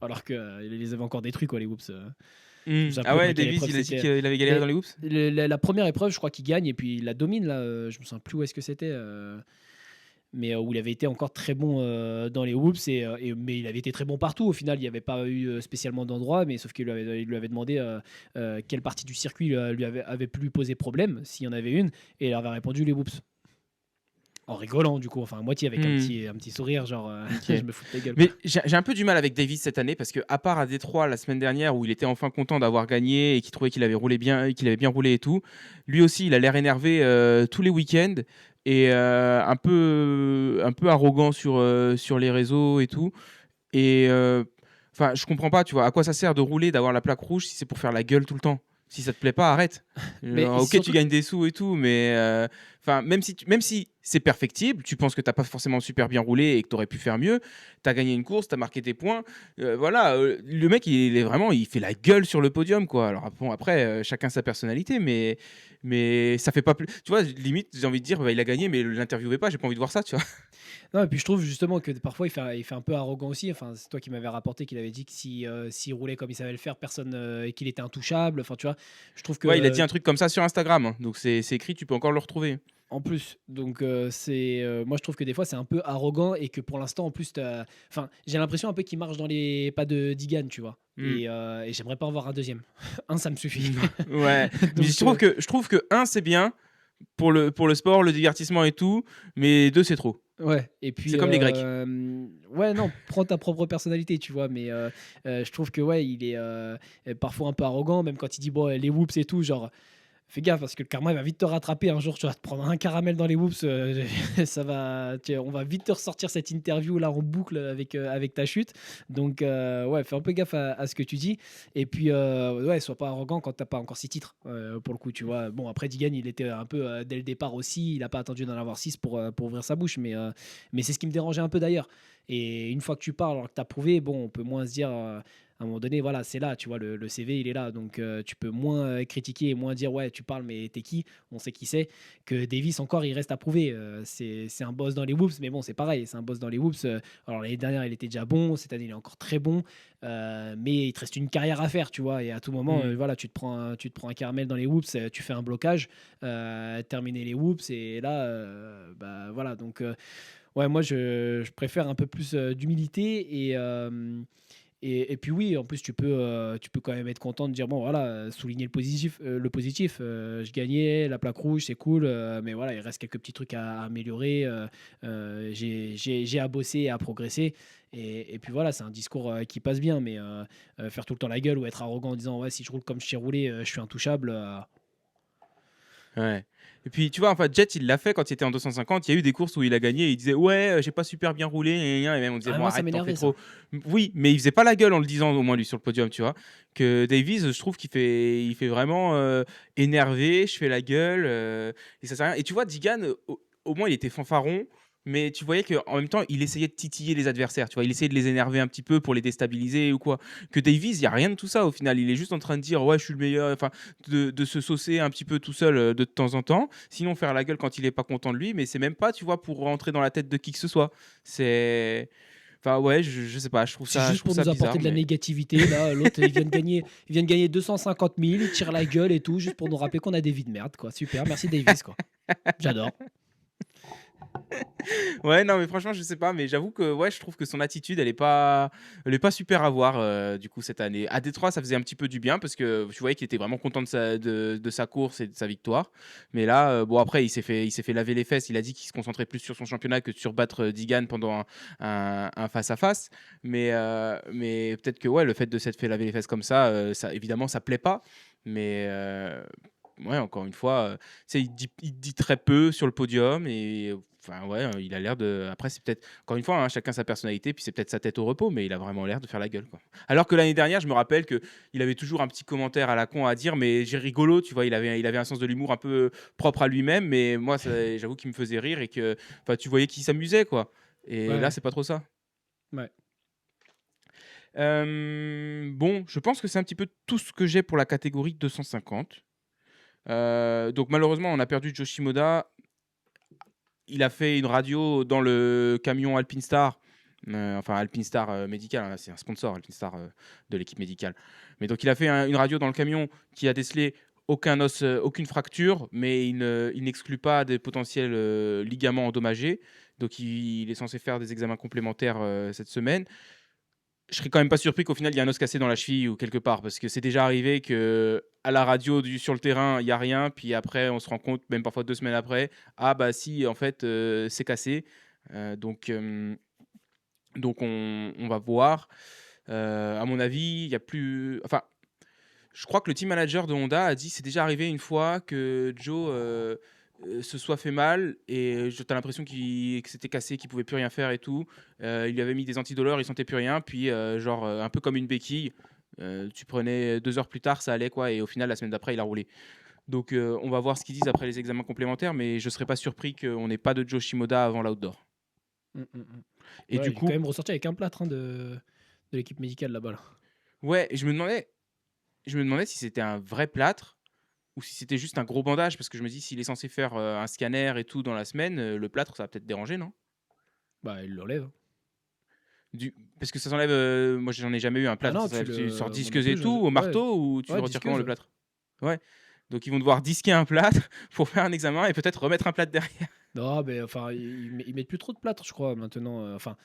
[SPEAKER 2] alors qu'il les avait encore détruits, quoi, les whoops. Je me
[SPEAKER 1] Mmh.
[SPEAKER 2] souviens
[SPEAKER 1] Ah
[SPEAKER 2] plus après
[SPEAKER 1] ouais,
[SPEAKER 2] quelle
[SPEAKER 1] Davis,
[SPEAKER 2] épreuve
[SPEAKER 1] il a dit
[SPEAKER 2] c'était.
[SPEAKER 1] qu'il avait galéré dans
[SPEAKER 2] Mais
[SPEAKER 1] les whoops?
[SPEAKER 2] la première épreuve, je crois qu'il gagne et puis il la domine là. Je me souviens plus où est-ce que c'était. Mais où il avait été encore très bon dans les whoops mais il avait été très bon partout au final il n'y avait pas eu spécialement d'endroit mais sauf qu'il lui avait demandé quelle partie du circuit lui avait pu lui poser problème s'il y en avait une et il avait répondu les whoops en rigolant du coup enfin à moitié avec un
[SPEAKER 1] Mmh.
[SPEAKER 2] petit, un petit sourire genre
[SPEAKER 1] OK.
[SPEAKER 2] je me fous de ta gueule quoi.
[SPEAKER 1] Mais j'ai un peu du mal avec Davis cette année parce que à part à Détroit la semaine dernière où il était enfin content d'avoir gagné et qu'il trouvait qu'il avait roulé bien qu'il avait bien roulé et tout, lui aussi il a l'air énervé, tous les week-ends et un peu arrogant sur les réseaux et tout et enfin je comprends pas, tu vois? À quoi ça sert de rouler, d'avoir la plaque rouge si c'est pour faire la gueule tout le temps? Si ça te plaît pas, arrête.
[SPEAKER 2] Mais c'est
[SPEAKER 1] OK, tu
[SPEAKER 2] surtout
[SPEAKER 1] gagnes des sous et tout, mais enfin, même si c'est perfectible, tu penses que tu as pas forcément super bien roulé et que tu aurais pu faire mieux, tu as gagné une course, tu as marqué tes points, voilà, le mec, il est vraiment il fait la gueule sur le podium, quoi. Alors bon, après, chacun sa personnalité, mais ça fait pas plus tu vois, limite, j'ai envie de dire: «Bah, il a gagné, mais l'interviewez pas, j'ai pas envie de voir ça», tu vois?
[SPEAKER 2] non et puis je trouve justement que parfois il fait un peu arrogant aussi enfin c'est toi qui m'avais rapporté qu'il avait dit que s'il roulait comme il savait le faire personne et qu'il était intouchable enfin tu vois je trouve
[SPEAKER 1] Ouais, il a dit
[SPEAKER 2] que
[SPEAKER 1] un truc comme ça sur Instagram, hein, donc c'est écrit, tu peux encore le retrouver.
[SPEAKER 2] en plus, donc moi je trouve que des fois c'est un peu arrogant et que pour l'instant en plus enfin j'ai l'impression un peu qu'il marche dans les pas de Digan, tu vois?
[SPEAKER 1] Mmh.
[SPEAKER 2] Et j'aimerais pas en avoir un deuxième. Un ça me suffit.
[SPEAKER 1] Mmh, ouais, mais je
[SPEAKER 2] Donc
[SPEAKER 1] trouve que je trouve que un c'est bien pour le sport, le divertissement et tout, mais 2 c'est trop.
[SPEAKER 2] ouais et
[SPEAKER 1] C'est
[SPEAKER 2] puis,
[SPEAKER 1] comme les Grecs.
[SPEAKER 2] ouais non, prends ta propre personnalité, tu vois? Mais je trouve que ouais, il est, parfois un peu arrogant, même quand il dit: «Bon, les whoops et tout», genre fais gaffe parce que le karma il va vite te rattraper. Un jour, tu vas te prendre un caramel dans les whoops. Ça va, on va vite te ressortir cette interview là en boucle avec ta chute. Donc, ouais, fais un peu gaffe à ce que tu dis. Et puis, ouais, sois pas arrogant quand t'as pas encore 6 titres. Pour le coup, tu vois. Bon, après, Digan, il était un peu dès le départ aussi. Il a pas attendu d'en avoir 6 pour ouvrir sa bouche. Mais c'est ce qui me dérangeait un peu d'ailleurs. Et une fois que tu parles, alors que tu as prouvé, bon, on peut moins se dire. À un moment donné, voilà, c'est là, tu vois, le CV, il est là. Donc, tu peux moins critiquer et moins dire, ouais, tu parles, mais t'es qui? On sait qui c'est. Que Davis, encore, il reste à prouver. C'est un boss dans les whoops, mais bon, c'est pareil, c'est un boss dans les whoops. Alors, l'année dernière, il était déjà bon. Cette année, il est encore très bon. Mais il te reste une carrière à faire, tu vois. Et à tout moment,
[SPEAKER 1] Mmh.
[SPEAKER 2] voilà, tu te prends un caramel dans les whoops, tu fais un blocage, terminer les whoops. Et là, bah, voilà. Donc, ouais, moi, je préfère un peu plus d'humilité Et puis oui, en plus, tu peux quand même être content de dire, bon, voilà, souligner le positif. Je gagnais, la plaque rouge, c'est cool, mais voilà, il reste quelques petits trucs à améliorer. J'ai à bosser et à progresser. Et puis voilà, c'est un discours qui passe bien, mais faire tout le temps la gueule ou être arrogant en disant, ouais, si je roule comme je sais rouler, je suis intouchable.
[SPEAKER 1] Ouais. Et puis, tu vois, enfin, Jet, il l'a fait quand il était en 250. Il y a eu des courses où il a gagné et il disait ouais, j'ai pas super bien roulé. Et même on disait
[SPEAKER 2] Ah,
[SPEAKER 1] bon,
[SPEAKER 2] moi, ça
[SPEAKER 1] arrête, t'en fais
[SPEAKER 2] m'énervait ça.
[SPEAKER 1] trop. Oui, mais il faisait pas la gueule en le disant au moins lui sur le podium, tu vois. Que Davies, je trouve il fait vraiment énervé. Je fais la gueule et ça sert à rien. Et tu vois, Digan, au moins, il était fanfaron. Mais tu voyais qu'en même temps, il essayait de titiller les adversaires, tu vois. Il essayait de les énerver un petit peu pour les déstabiliser ou quoi. Que Davies, il y a rien de tout ça au final. Il est juste en train de dire ouais, je suis le meilleur. Enfin, de se saucer un petit peu tout seul de temps en temps. Sinon, faire la gueule quand il est pas content de lui. Mais c'est même pas, tu vois, pour rentrer dans la tête de qui que ce soit. C'est. Enfin, ouais, je sais pas,
[SPEAKER 2] C'est
[SPEAKER 1] je
[SPEAKER 2] juste
[SPEAKER 1] trouve
[SPEAKER 2] pour
[SPEAKER 1] ça
[SPEAKER 2] nous apporter
[SPEAKER 1] bizarre,
[SPEAKER 2] de la
[SPEAKER 1] mais.
[SPEAKER 2] négativité. Là, l'autre, il vient de gagner 250 000, il tire la gueule et tout, juste pour nous rappeler qu'on a des vies de merde, quoi. Super, merci Davis, quoi. J'adore.
[SPEAKER 1] Ouais, non, mais franchement, je sais pas, mais j'avoue que ouais, je trouve que son attitude, elle est pas super à voir du coup cette année. À Détroit, ça faisait un petit peu du bien parce que tu voyais qu'il était vraiment content de sa course et de sa victoire. Mais là, bon après, il s'est fait laver les fesses. Il a dit qu'il se concentrait plus sur son championnat que sur battre Digan pendant un face à face. Mais peut-être que ouais, le fait de s'être fait laver les fesses comme ça évidemment, ça plaît pas. Mais ouais, encore une fois, tu sais, il dit très peu sur le podium et enfin, ouais, il a l'air de après c'est peut-être encore une fois, hein, chacun sa personnalité, puis c'est peut-être sa tête au repos, mais il a vraiment l'air de faire la gueule, quoi. Alors que l'année dernière, je me rappelle que il avait toujours un petit commentaire à la con à dire, mais j'ai rigolo, tu vois? Il avait un sens de l'humour un peu propre à lui-même, mais moi, ça j'avoue qu'il me faisait rire et que enfin, tu voyais qu'il s'amusait, quoi. Et là,
[SPEAKER 2] Ouais,
[SPEAKER 1] c'est pas trop ça.
[SPEAKER 2] ouais.
[SPEAKER 1] Bon, je pense que c'est un petit peu tout ce que j'ai pour la catégorie 250. Donc malheureusement, on a perdu Joshimoda. Il a fait une radio dans le camion Alpinestar, enfin Alpinestar médical, hein, c'est un sponsor Alpinestar de l'équipe médicale. Mais donc il a fait une radio dans le camion qui a décelé aucun os, aucune fracture, mais il n'exclut pas des potentiels ligaments endommagés. Donc il est censé faire des examens complémentaires cette semaine. Je serais quand même pas surpris qu'au final, il y a un os cassé dans la cheville ou quelque part, parce que c'est déjà arrivé que à la radio sur le terrain, il y a rien, puis après, on se rend compte, même parfois 2 semaines après, ah bah si, en fait, c'est cassé. Euh, donc, euh, donc on va voir. À mon avis, il y a plus. Enfin, je crois que le team manager de Honda a dit c'est déjà arrivé une fois que Joe se soit fait mal et tu as l'impression que c'était cassé, qu'il pouvait plus rien faire et tout. Il lui avait mis des antidouleurs, il sentait plus rien. Puis, un peu comme une béquille, tu prenais 2 heures plus tard, ça allait quoi. Et au final, la semaine d'après, il a roulé. Donc, on va voir ce qu'ils disent après les examens complémentaires, mais je serais pas surpris qu'on n'ait pas de Joe Shimoda avant l'outdoor.
[SPEAKER 2] Mm, mm, mm.
[SPEAKER 1] Et
[SPEAKER 2] Ouais,
[SPEAKER 1] du
[SPEAKER 2] il est quand
[SPEAKER 1] coup,
[SPEAKER 2] même ressorti avec un plâtre hein, de l'équipe médicale là-bas. Là.
[SPEAKER 1] ouais, je me demandais si c'était un vrai plâtre ou si c'était juste un gros bandage, parce que je me dis, s'il est censé faire un scanner et tout dans la semaine, le plâtre, ça va peut-être déranger, non?
[SPEAKER 2] Bah, il l'enlève.
[SPEAKER 1] Parce que ça s'enlève, moi j'en ai jamais eu un
[SPEAKER 2] Ah
[SPEAKER 1] plâtre, ça
[SPEAKER 2] non,
[SPEAKER 1] s'enlève sur
[SPEAKER 2] moi non
[SPEAKER 1] disqueuse et
[SPEAKER 2] plus.
[SPEAKER 1] tout, au
[SPEAKER 2] Ouais,
[SPEAKER 1] marteau, ou tu
[SPEAKER 2] ouais,
[SPEAKER 1] le retires comment
[SPEAKER 2] disqueuse.
[SPEAKER 1] le
[SPEAKER 2] Ouais.
[SPEAKER 1] plâtre? Ouais, donc ils vont devoir disquer un plâtre pour faire un examen et peut-être remettre un plâtre derrière.
[SPEAKER 2] Non, mais enfin, ils mettent plus trop de plâtre, je crois, maintenant. Enfin,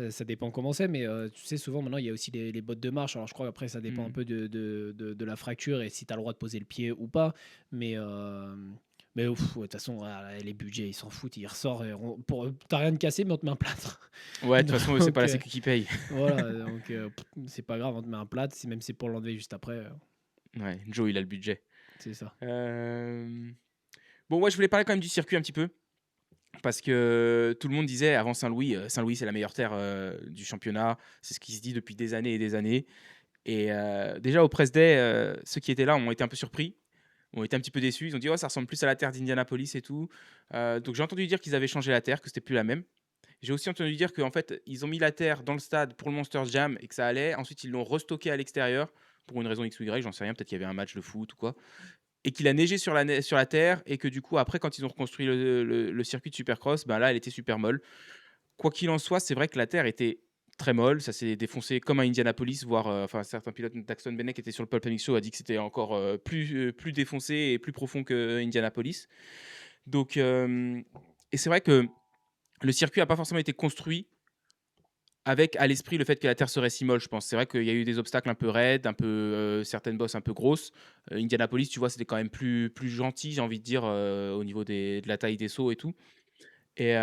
[SPEAKER 2] ça dépend comment c'est, mais tu sais, souvent maintenant, il y a aussi les bottes de marche. Alors, je crois qu'après, ça dépend un
[SPEAKER 1] Mmh.
[SPEAKER 2] peu de la fracture et si tu as le droit de poser le pied ou pas. Mais, mais ouf, ouais, de toute façon, voilà, les budgets, ils s'en foutent. Ils ressortent. T'as rien de cassé, mais on te met un plâtre.
[SPEAKER 1] Ouais, de toute façon, c'est pas
[SPEAKER 2] Donc,
[SPEAKER 1] la sécu qui paye.
[SPEAKER 2] voilà, donc c'est pas grave, on te met un plâtre. Si même c'est pour l'enlever juste après,
[SPEAKER 1] Ouais, Joe, il a le budget.
[SPEAKER 2] c'est ça.
[SPEAKER 1] Hem, bon, ouais, je voulais parler quand même du circuit un petit peu, parce que tout le monde disait avant Saint-Louis, Saint-Louis, c'est la meilleure terre, du championnat. C'est ce qui se dit depuis des années et des années. Et déjà au press day, ceux qui étaient là ont été un peu surpris, ont été un petit peu déçus. Ils ont dit: «Oh, ça ressemble plus à la terre d'Indianapolis et tout». Donc j'ai entendu dire qu'ils avaient changé la terre, que c'était plus la même. J'ai aussi entendu dire qu'en fait, ils ont mis la terre dans le stade pour le Monsters Jam et que ça allait. Ensuite, ils l'ont restocké à l'extérieur pour une raison X ou Y, j'en sais rien, peut-être qu'il y avait un match de foot ou quoi, et qu'il a neigé sur la terre et que du coup après quand ils ont reconstruit le circuit de Supercross, ben là, elle était super molle. Quoi qu'il en soit, c'est vrai que la terre était très molle, ça s'est défoncé comme à Indianapolis, voire enfin certains pilotes, Daxton Bennett qui était sur le pole Show a dit que c'était encore plus défoncé et plus profond que Indianapolis. Donc et c'est vrai que le circuit n'a pas forcément été construit avec à l'esprit le fait que la terre serait si molle, je pense. C'est vrai qu'il y a eu des obstacles un peu raides, un peu, certaines bosses un peu grosses. Indianapolis, tu vois, c'était quand même plus gentil, j'ai envie de dire, au niveau de la taille des sauts et tout. Et,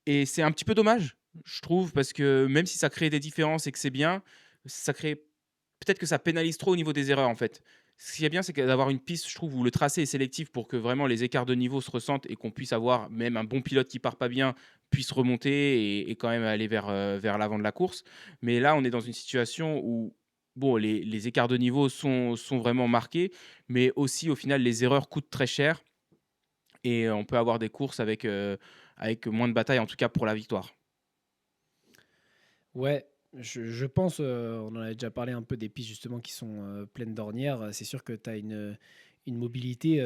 [SPEAKER 1] et c'est un petit peu dommage, je trouve, parce que même si ça crée des différences et que c'est bien, ça crée peut-être que ça pénalise trop au niveau des erreurs, en fait. Ce qui est bien, c'est que d'avoir une piste, je trouve, où le tracé est sélectif pour que vraiment les écarts de niveau se ressentent et qu'on puisse avoir même un bon pilote qui part pas bien puisse remonter et quand même aller vers l'avant de la course. Mais là, on est dans une situation où bon, les écarts de niveau sont vraiment marqués, mais aussi au final, les erreurs coûtent très cher et on peut avoir des courses avec moins de batailles, en tout cas pour la victoire.
[SPEAKER 2] Ouais, je pense, on en avait déjà parlé un peu des pistes justement qui sont, pleines d'ornières. C'est sûr que tu as une mobilité,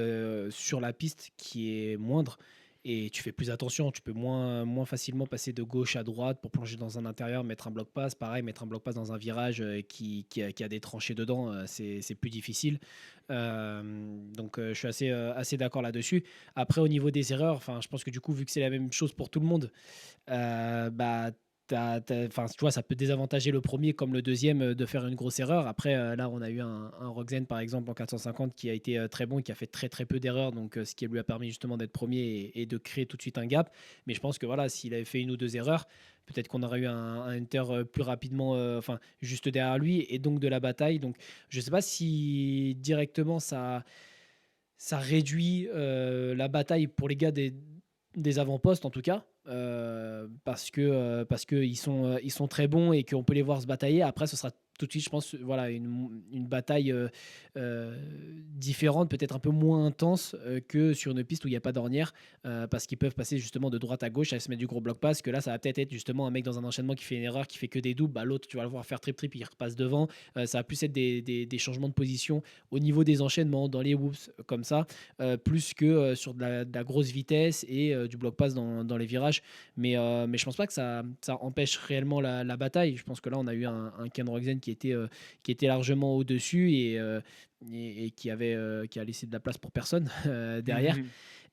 [SPEAKER 2] sur la piste qui est moindre et tu fais plus attention. Tu peux moins facilement passer de gauche à droite pour plonger dans un intérieur, mettre un bloc passe. Pareil, mettre un bloc passe dans un virage, qui a des tranchées dedans, c'est plus difficile. Donc, je suis assez d'accord là-dessus. Après au niveau des erreurs, enfin, je pense que du coup, vu que c'est la même chose pour tout le monde, bah, enfin, tu vois, ça peut désavantager le premier comme le deuxième de faire une grosse erreur. Après, là, on a eu un Roxen, par exemple, en 450 qui a été très bon, qui a fait très très peu d'erreurs, donc ce qui lui a permis justement d'être premier et de créer tout de suite un gap. Mais je pense que voilà, s'il avait fait une ou deux erreurs, peut-être qu'on aurait eu un Hunter plus rapidement, enfin, juste derrière lui, et donc de la bataille. Donc, je ne sais pas si directement ça réduit la bataille pour les gars des avant-postes en tout cas, parce que ils sont très bons et qu'on peut les voir se batailler. Après, ce sera tout de suite, je pense, voilà, une bataille euh, différente, peut-être un peu moins intense que sur une piste où il n'y a pas d'ornière, parce qu'ils peuvent passer justement de droite à gauche à se mettre du gros bloc pass. Que là, ça va peut-être être justement un mec dans un enchaînement qui fait une erreur, qui fait que des doubles. Bah, l'autre, tu vas le voir faire trip-trip, il repasse devant. Ça va plus être des changements de position au niveau des enchaînements, dans les whoops, comme ça, plus que sur de la grosse vitesse et du bloc pass dans les virages. Mais je pense pas que ça empêche réellement la bataille. Je pense que là, on a eu un Ken Roxen qui était largement au-dessus et qui a laissé de la place pour personne derrière.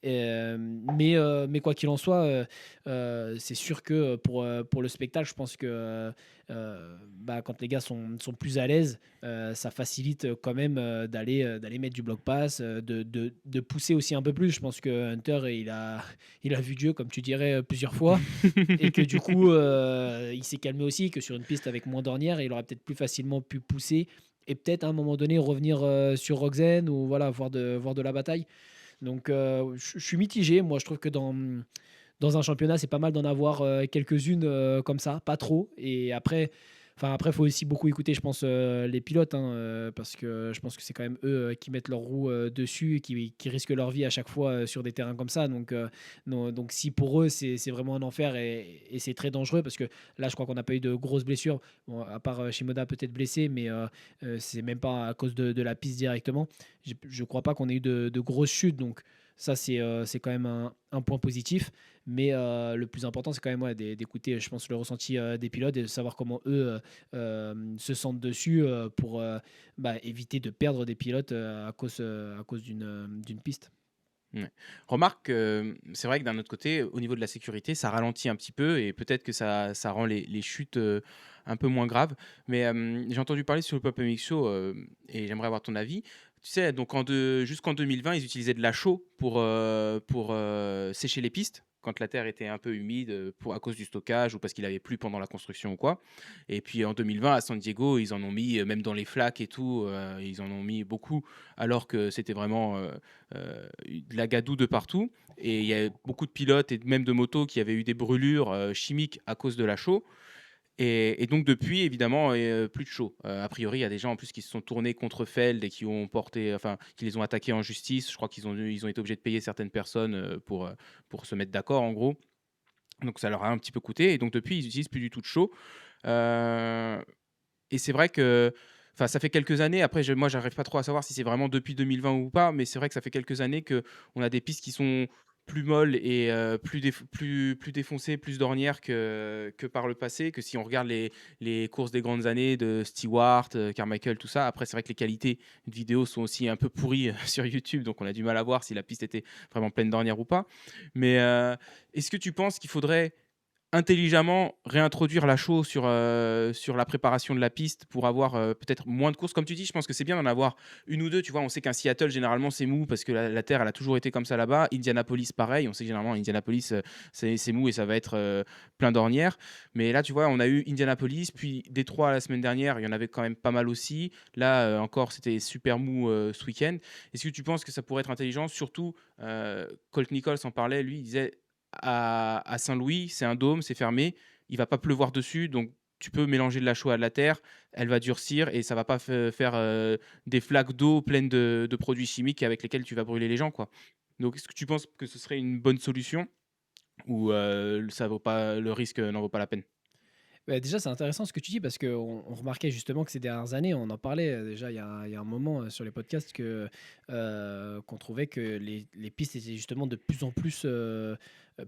[SPEAKER 2] Mais quoi qu'il en soit, c'est sûr que pour le spectacle, je pense que bah, quand les gars sont plus à l'aise, ça facilite quand même d'aller mettre du bloc pass, de pousser aussi un peu plus. Je pense que Hunter, il a vu Dieu, comme tu dirais, plusieurs fois. Et que du coup, il s'est calmé aussi, que sur une piste avec moins d'ornières, il aurait peut-être plus facilement pu pousser et peut-être à un moment donné revenir sur Roxen ou voilà, voir de la bataille. Donc, je suis mitigé. Moi, je trouve que dans un championnat, c'est pas mal d'en avoir quelques-unes comme ça, pas trop. Et après, enfin, après, faut aussi beaucoup écouter, je pense, les pilotes, hein, parce que je pense que c'est quand même eux qui mettent leurs roues dessus et qui risquent leur vie à chaque fois sur des terrains comme ça. Donc, non, donc si pour eux, c'est vraiment un enfer et c'est très dangereux, parce que là, je crois qu'on n'a pas eu de grosses blessures, bon, à part Shimoda peut-être blessé, mais c'est même pas à cause de la piste directement. Je crois pas qu'on ait eu de grosses chutes, donc ça, c'est quand même un point positif. Mais le plus important, c'est quand même ouais, d'écouter, je pense, le ressenti des pilotes et de savoir comment eux se sentent dessus pour bah, éviter de perdre des pilotes à cause d'une piste.
[SPEAKER 1] Ouais. Remarque, c'est vrai que d'un autre côté, au niveau de la sécurité, ça ralentit un petit peu et peut-être que ça rend les chutes, un peu moins graves. Mais, j'ai entendu parler sur le Pop MX Show, et j'aimerais avoir ton avis. Tu sais, donc jusqu'en 2020, ils utilisaient de la chaux pour sécher les pistes, quand la terre était un peu humide, à cause du stockage ou parce qu'il avait plu pendant la construction ou quoi. Et puis en 2020, à San Diego, ils en ont mis, même dans les flaques et tout, ils en ont mis beaucoup alors que c'était vraiment, de la gadoue de partout et il y a beaucoup de pilotes et même de motos qui avaient eu des brûlures, chimiques à cause de la chaux et donc depuis évidemment, plus de chaux. A priori, il y a des gens en plus qui se sont tournés contre Feld et qui ont porté enfin, qui les ont attaqués en justice. Je crois qu'ils ont été obligés de payer certaines personnes, pour se mettre d'accord en gros. Donc ça leur a un petit peu coûté et donc depuis, ils utilisent plus du tout de chaux. Heu et c'est vrai que enfin, ça fait quelques années, après moi, j'arrive pas trop à savoir si c'est vraiment depuis 2020 ou pas, mais c'est vrai que ça fait quelques années que on a des pistes qui sont plus molles et plus défoncées, plus d'ornières que par le passé, que si on regarde les courses des grandes années de Stewart, Carmichael, tout ça. Après, c'est vrai que les qualités de vidéo sont aussi un peu pourries, sur YouTube, donc on a du mal à voir si la piste était vraiment pleine d'ornières ou pas. Mais, est-ce que tu penses qu'il faudrait intelligemment réintroduire la chaux sur la préparation de la piste pour avoir, peut-être moins de courses. Comme tu dis, je pense que c'est bien d'en avoir une ou 2. Tu vois? On sait qu'un Seattle, généralement, c'est mou parce que la terre, elle a toujours été comme ça là-bas. Indianapolis, pareil. On sait que généralement, Indianapolis, c'est mou et ça va être, plein d'ornières. Mais là, tu vois, on a eu Indianapolis, puis Détroit la semaine dernière, il y en avait quand même pas mal aussi. Là, encore, c'était super mou, ce week-end. Est-ce que tu penses que ça pourrait être intelligent? Surtout, Colt Nichols en parlait, lui, il disait: à Saint-Louis, c'est un dôme, c'est fermé, il va pas pleuvoir dessus, donc tu peux mélanger de la chaux à de la terre, elle va durcir et ça va pas faire des flaques d'eau pleines de produits chimiques avec lesquels tu vas brûler les gens, quoi. Donc est-ce que tu penses que ce serait une bonne solution ou ça vaut pas le risque n'en vaut pas la peine?
[SPEAKER 2] Bah, déjà, c'est intéressant ce que tu dis parce qu'on remarquait justement que ces dernières années, on en parlait déjà il y a un moment sur les podcasts qu'on trouvait que les pistes étaient justement de plus en plus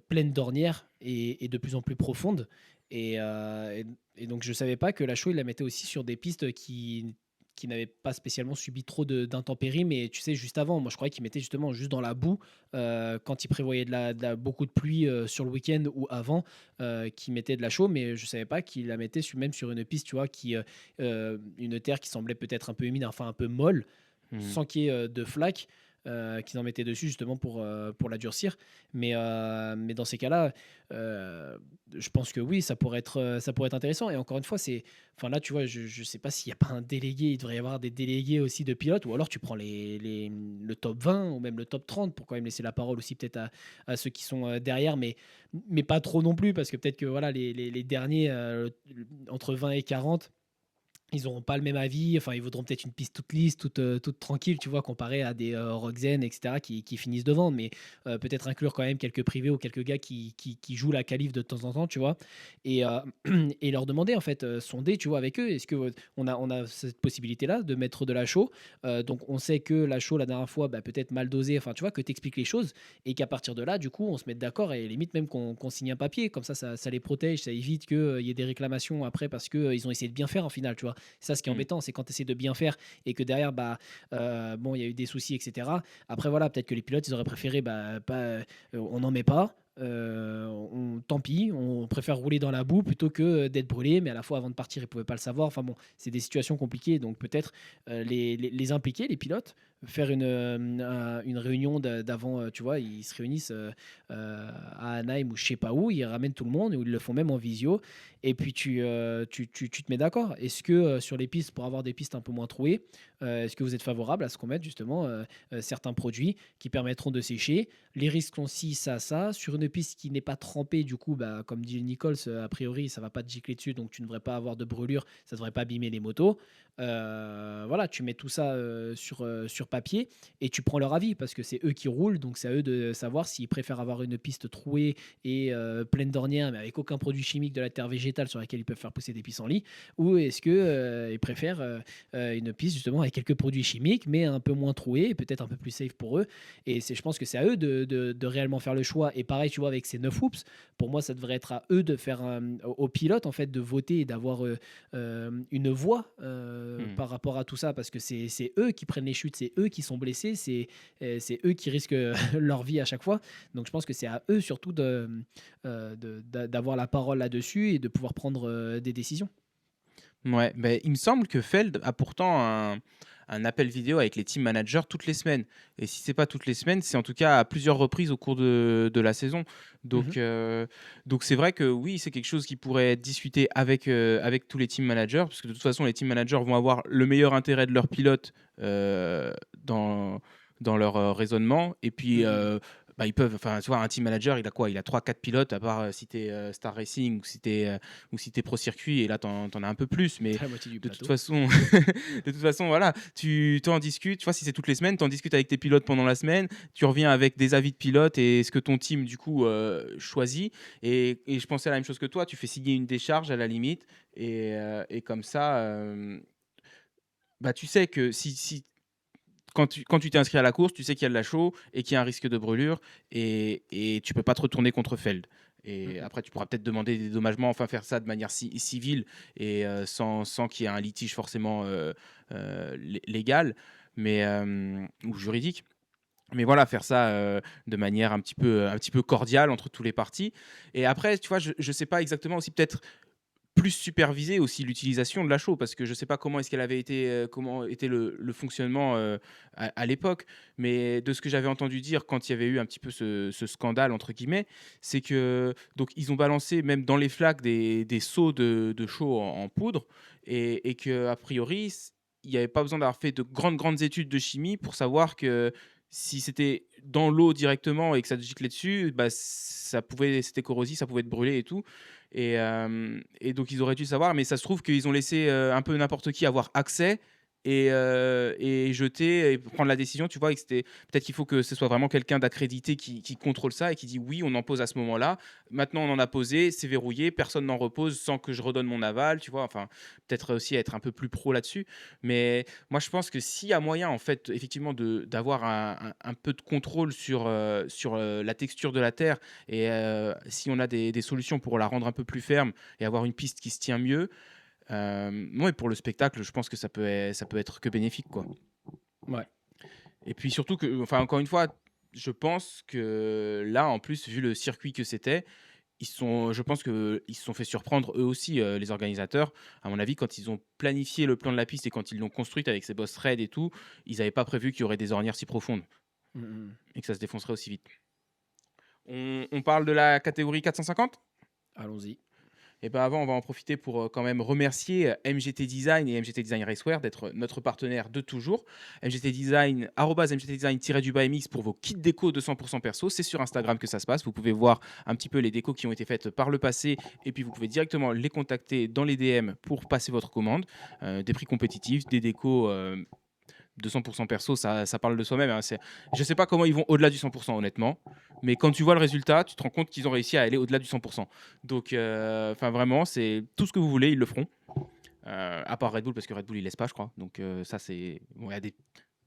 [SPEAKER 2] pleines d'ornières et de plus en plus profondes. Et donc, je ne savais pas que la chaux, il la mettait aussi sur des pistes qui n'avaient pas spécialement subi trop d'intempéries, mais tu sais, juste avant, moi je croyais qu'il mettait justement juste dans la boue quand il prévoyait beaucoup de pluie sur le week-end ou avant qui mettait de la chaux, mais je savais pas qu'il la mettait même sur une piste, tu vois, une terre qui semblait peut-être un peu humide, enfin un peu molle,
[SPEAKER 1] Mmh.
[SPEAKER 2] sans qu'il y ait de flaques. Qu'ils en mettaient dessus justement pour la durcir. Mais dans ces cas-là, je pense que oui, ça pourrait être intéressant. Et encore une fois, enfin là, tu vois, je ne sais pas s'il n'y a pas un délégué, il devrait y avoir des délégués aussi de pilotes, ou alors tu prends le top 20 ou même le top 30 pour quand même laisser la parole aussi peut-être à ceux qui sont derrière, mais pas trop non plus, parce que peut-être que voilà, les derniers, entre 20 et 40, ils n'auront pas le même avis, enfin, ils voudront peut-être une piste toute lisse, toute tranquille, tu vois, comparé à des Roxen, etc., qui finissent devant, mais peut-être inclure quand même quelques privés ou quelques gars qui jouent la qualif de temps en temps, tu vois, et, et leur demander, en fait, sonder, tu vois, avec eux, est-ce que on a cette possibilité-là de mettre de la chaux. Donc, on sait que la chaux, la dernière fois, bah, peut-être mal dosée, enfin, tu vois, que tu expliques les choses, et qu'à partir de là, du coup, on se mette d'accord, et limite même qu'on signe un papier, comme ça les protège, ça évite qu'il y ait des réclamations après, parce qu'ils ont essayé de bien faire, en final, tu vois. C'est ça ce qui est
[SPEAKER 1] Mmh.
[SPEAKER 2] embêtant, c'est quand tu essaies de bien faire et que derrière, bah, bon, il y a eu des soucis, etc. Après, voilà, peut-être que les pilotes, ils auraient préféré, bah, pas, on n'en met pas. Tant pis, on préfère rouler dans la boue plutôt que d'être brûlé, mais à la fois avant de partir, ils ne pouvaient pas le savoir. Enfin bon, c'est des situations compliquées, donc peut-être les impliquer, les pilotes, faire une réunion d'avant, tu vois, ils se réunissent à Anaheim ou je sais pas où, ils ramènent tout le monde, ou ils le font même en visio, et puis tu te mets d'accord. Est-ce que sur les pistes, pour avoir des pistes un peu moins trouées, est-ce que vous êtes favorable à ce qu'on mette justement certains produits qui permettront de sécher? Les risques sont ci, ça. Sur une piste qui n'est pas trempée, du coup, bah, comme dit Nichols, a priori, ça va pas te gicler dessus, donc tu ne devrais pas avoir de brûlure, ça ne devrait pas abîmer les motos. Voilà, tu mets tout ça sur papier et tu prends leur avis parce que c'est eux qui roulent, donc c'est à eux de savoir s'ils préfèrent avoir une piste trouée et pleine d'ornières, mais avec aucun produit chimique de la terre végétale sur laquelle ils peuvent faire pousser des pissenlits, ou est-ce que ils préfèrent une piste justement avec quelques produits chimiques, mais un peu moins trouée et peut-être un peu plus safe pour eux. Et je pense que c'est à eux de réellement faire le choix. Et pareil, tu vois, avec ces 9 hoops, pour moi, ça devrait être à eux de faire, aux pilotes, en fait, de voter et d'avoir une voix
[SPEAKER 1] Mmh.
[SPEAKER 2] par rapport à tout ça, parce que c'est eux qui prennent les chutes, c'est eux qui sont blessés, c'est eux qui risquent leur vie à chaque fois. Donc je pense que c'est à eux surtout d'avoir la parole là-dessus et de pouvoir prendre des décisions.
[SPEAKER 1] Ouais, beh, il me semble que Feld a pourtant un appel vidéo avec les team managers toutes les semaines et si c'est pas toutes les semaines, c'est en tout cas à plusieurs reprises au cours de la saison.
[SPEAKER 2] Mhm.
[SPEAKER 1] Donc c'est vrai que oui, c'est quelque chose qui pourrait être discuté avec tous les team managers parce que de toute façon, les team managers vont avoir le meilleur intérêt de leurs pilotes, dans leur, raisonnement et puis,
[SPEAKER 2] Mhm.
[SPEAKER 1] bah, ils peuvent enfin, tu vois, un team manager, il a quoi? Il a trois quatre pilotes à part, si tu es, Star Racing ou si tu es Pro Circuit et là, tu en as un peu plus, mais
[SPEAKER 2] La moitié du
[SPEAKER 1] de toute
[SPEAKER 2] plateau.
[SPEAKER 1] façon de toute façon, voilà, tu en discutes, tu vois? Si c'est toutes les semaines, tu en discutes avec tes pilotes pendant la semaine, tu reviens avec des avis de pilotes et ce que ton team, du coup, choisit et je pensais à la même chose que toi, tu fais signer une décharge à la limite et comme ça, bah, tu sais que si quand tu t'es inscrit à la course, tu sais qu'il y a de la chaux et qu'il y a un risque de brûlure et tu peux pas te retourner contre Feld. Et
[SPEAKER 2] Mhm.
[SPEAKER 1] après, tu pourras peut-être demander des dédommagements, enfin faire ça de manière civile et sans qu'il y ait un litige forcément légal ou juridique. Mais voilà, faire ça, de manière un petit peu cordiale entre tous les parties. Et après, tu vois, je sais pas exactement aussi peut-être plus superviser aussi l'utilisation de la chaux parce que je sais pas comment est-ce qu'elle avait été, comment était le fonctionnement, à l'époque. Mais de ce que j'avais entendu dire quand il y avait eu un petit peu ce «scandale» entre guillemets, c'est que donc ils ont balancé même dans les flaques des seaux de chaux en poudre et qu'a priori il y avait pas besoin d'avoir fait de grandes études de chimie pour savoir que si c'était dans l'eau directement et que ça te giclait dessus, bah, ça pouvait c'était corrosif, ça pouvait te brûler et tout. Et donc ils auraient dû savoir, mais ça se trouve qu'ils ont laissé, un peu n'importe qui avoir accès et jeter et prendre la décision, tu vois? Et que c'était peut-être qu'il faut que ce soit vraiment quelqu'un d'accrédité qui contrôle ça et qui dit: «Oui, on en pose à ce moment-là. Maintenant, on en a posé, c'est verrouillé, personne n'en repose sans que je redonne mon aval», tu vois? Enfin, peut-être aussi être un peu plus pro là-dessus. Mais moi, je pense que s'il y a moyen, en fait, effectivement, d'avoir un peu de contrôle sur, la texture de la terre et si on a des solutions pour la rendre un peu plus ferme et avoir une piste qui se tient mieux, ouais, pour le spectacle, je pense que ça peut être que bénéfique, quoi.
[SPEAKER 2] Ouais.
[SPEAKER 1] Et puis surtout que enfin, encore une fois, je pense que là, en plus, vu le circuit que c'était, je pense qu'ils se sont fait surprendre eux aussi, les organisateurs. À mon avis, quand ils ont planifié le plan de la piste et quand ils l'ont construite avec ses bosses raides et tout, ils n'avaient pas prévu qu'il y aurait des ornières si profondes
[SPEAKER 2] Mmh mh.
[SPEAKER 1] et que ça se défoncerait aussi vite. On parle de la catégorie 450?
[SPEAKER 2] Allons-y.
[SPEAKER 1] Et ben avant, on va en profiter pour, quand même remercier, MGT Design et MGT Design Racewear d'être notre partenaire de toujours. MGT Design, arobase MGT Design-du-bas MX pour vos kits déco de 100 perso. C'est sur Instagram que ça se passe. Vous pouvez voir un petit peu les décos qui ont été faites par le passé et puis vous pouvez directement les contacter dans les DM pour passer votre commande. Des prix compétitifs, des décos, 200 perso, ça parle de soi-même, hein. Je sais pas comment ils vont au-delà du 100 honnêtement, mais quand tu vois le résultat, tu te rends compte qu'ils ont réussi à aller au-delà du 100. Donc, enfin vraiment, c'est tout ce que vous voulez, ils le feront. À part Red Bull, parce que Red Bull, ils laissent pas, je crois. Donc, ça, c'est. Bon,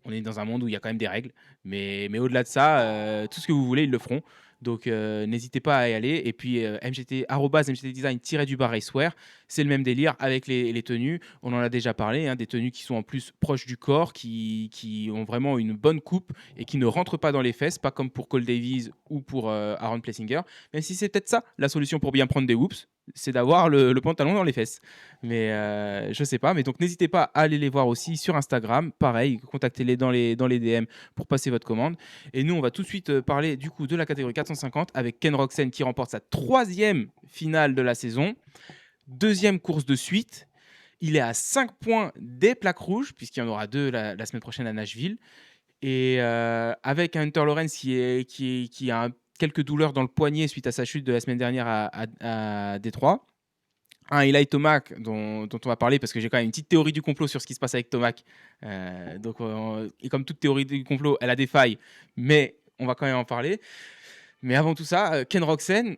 [SPEAKER 1] on est dans un monde où il y a quand même des règles. Mais au-delà de ça, tout ce que vous voulez, ils le feront. Donc, n'hésitez pas à y aller. Et puis, arobase MGT Design-du-bas Racewear, c'est le même délire avec les tenues. On en a déjà parlé, hein, des tenues qui sont en plus proches du corps, qui ont vraiment une bonne coupe et qui ne rentrent pas dans les fesses, pas comme pour Cole Davies ou pour Aaron Plessinger. Même si c'est peut-être ça la solution pour bien prendre des whoops, c'est d'avoir le pantalon dans les fesses. Mais je sais pas. Mais donc n'hésitez pas à aller les voir aussi sur Instagram. Pareil, contactez-les dans les DM pour passer votre commande. Et nous, on va tout de suite parler du coup de la catégorie 450 avec Ken Roxen qui remporte sa 3e finale de la saison. 2e course de suite. Il est à 5 points des plaques rouges, puisqu'il y en aura 2 la semaine prochaine à Nashville. Et avec un Hunter Lawrence qui a quelques douleurs dans le poignet suite à sa chute de la semaine dernière à Détroit. Un Eli Tomac dont on va parler parce que j'ai quand même une petite théorie du complot sur ce qui se passe avec Tomac. Donc, et comme toute théorie du complot, elle a des failles, mais on va quand même en parler. Mais avant tout ça, Ken Roxen,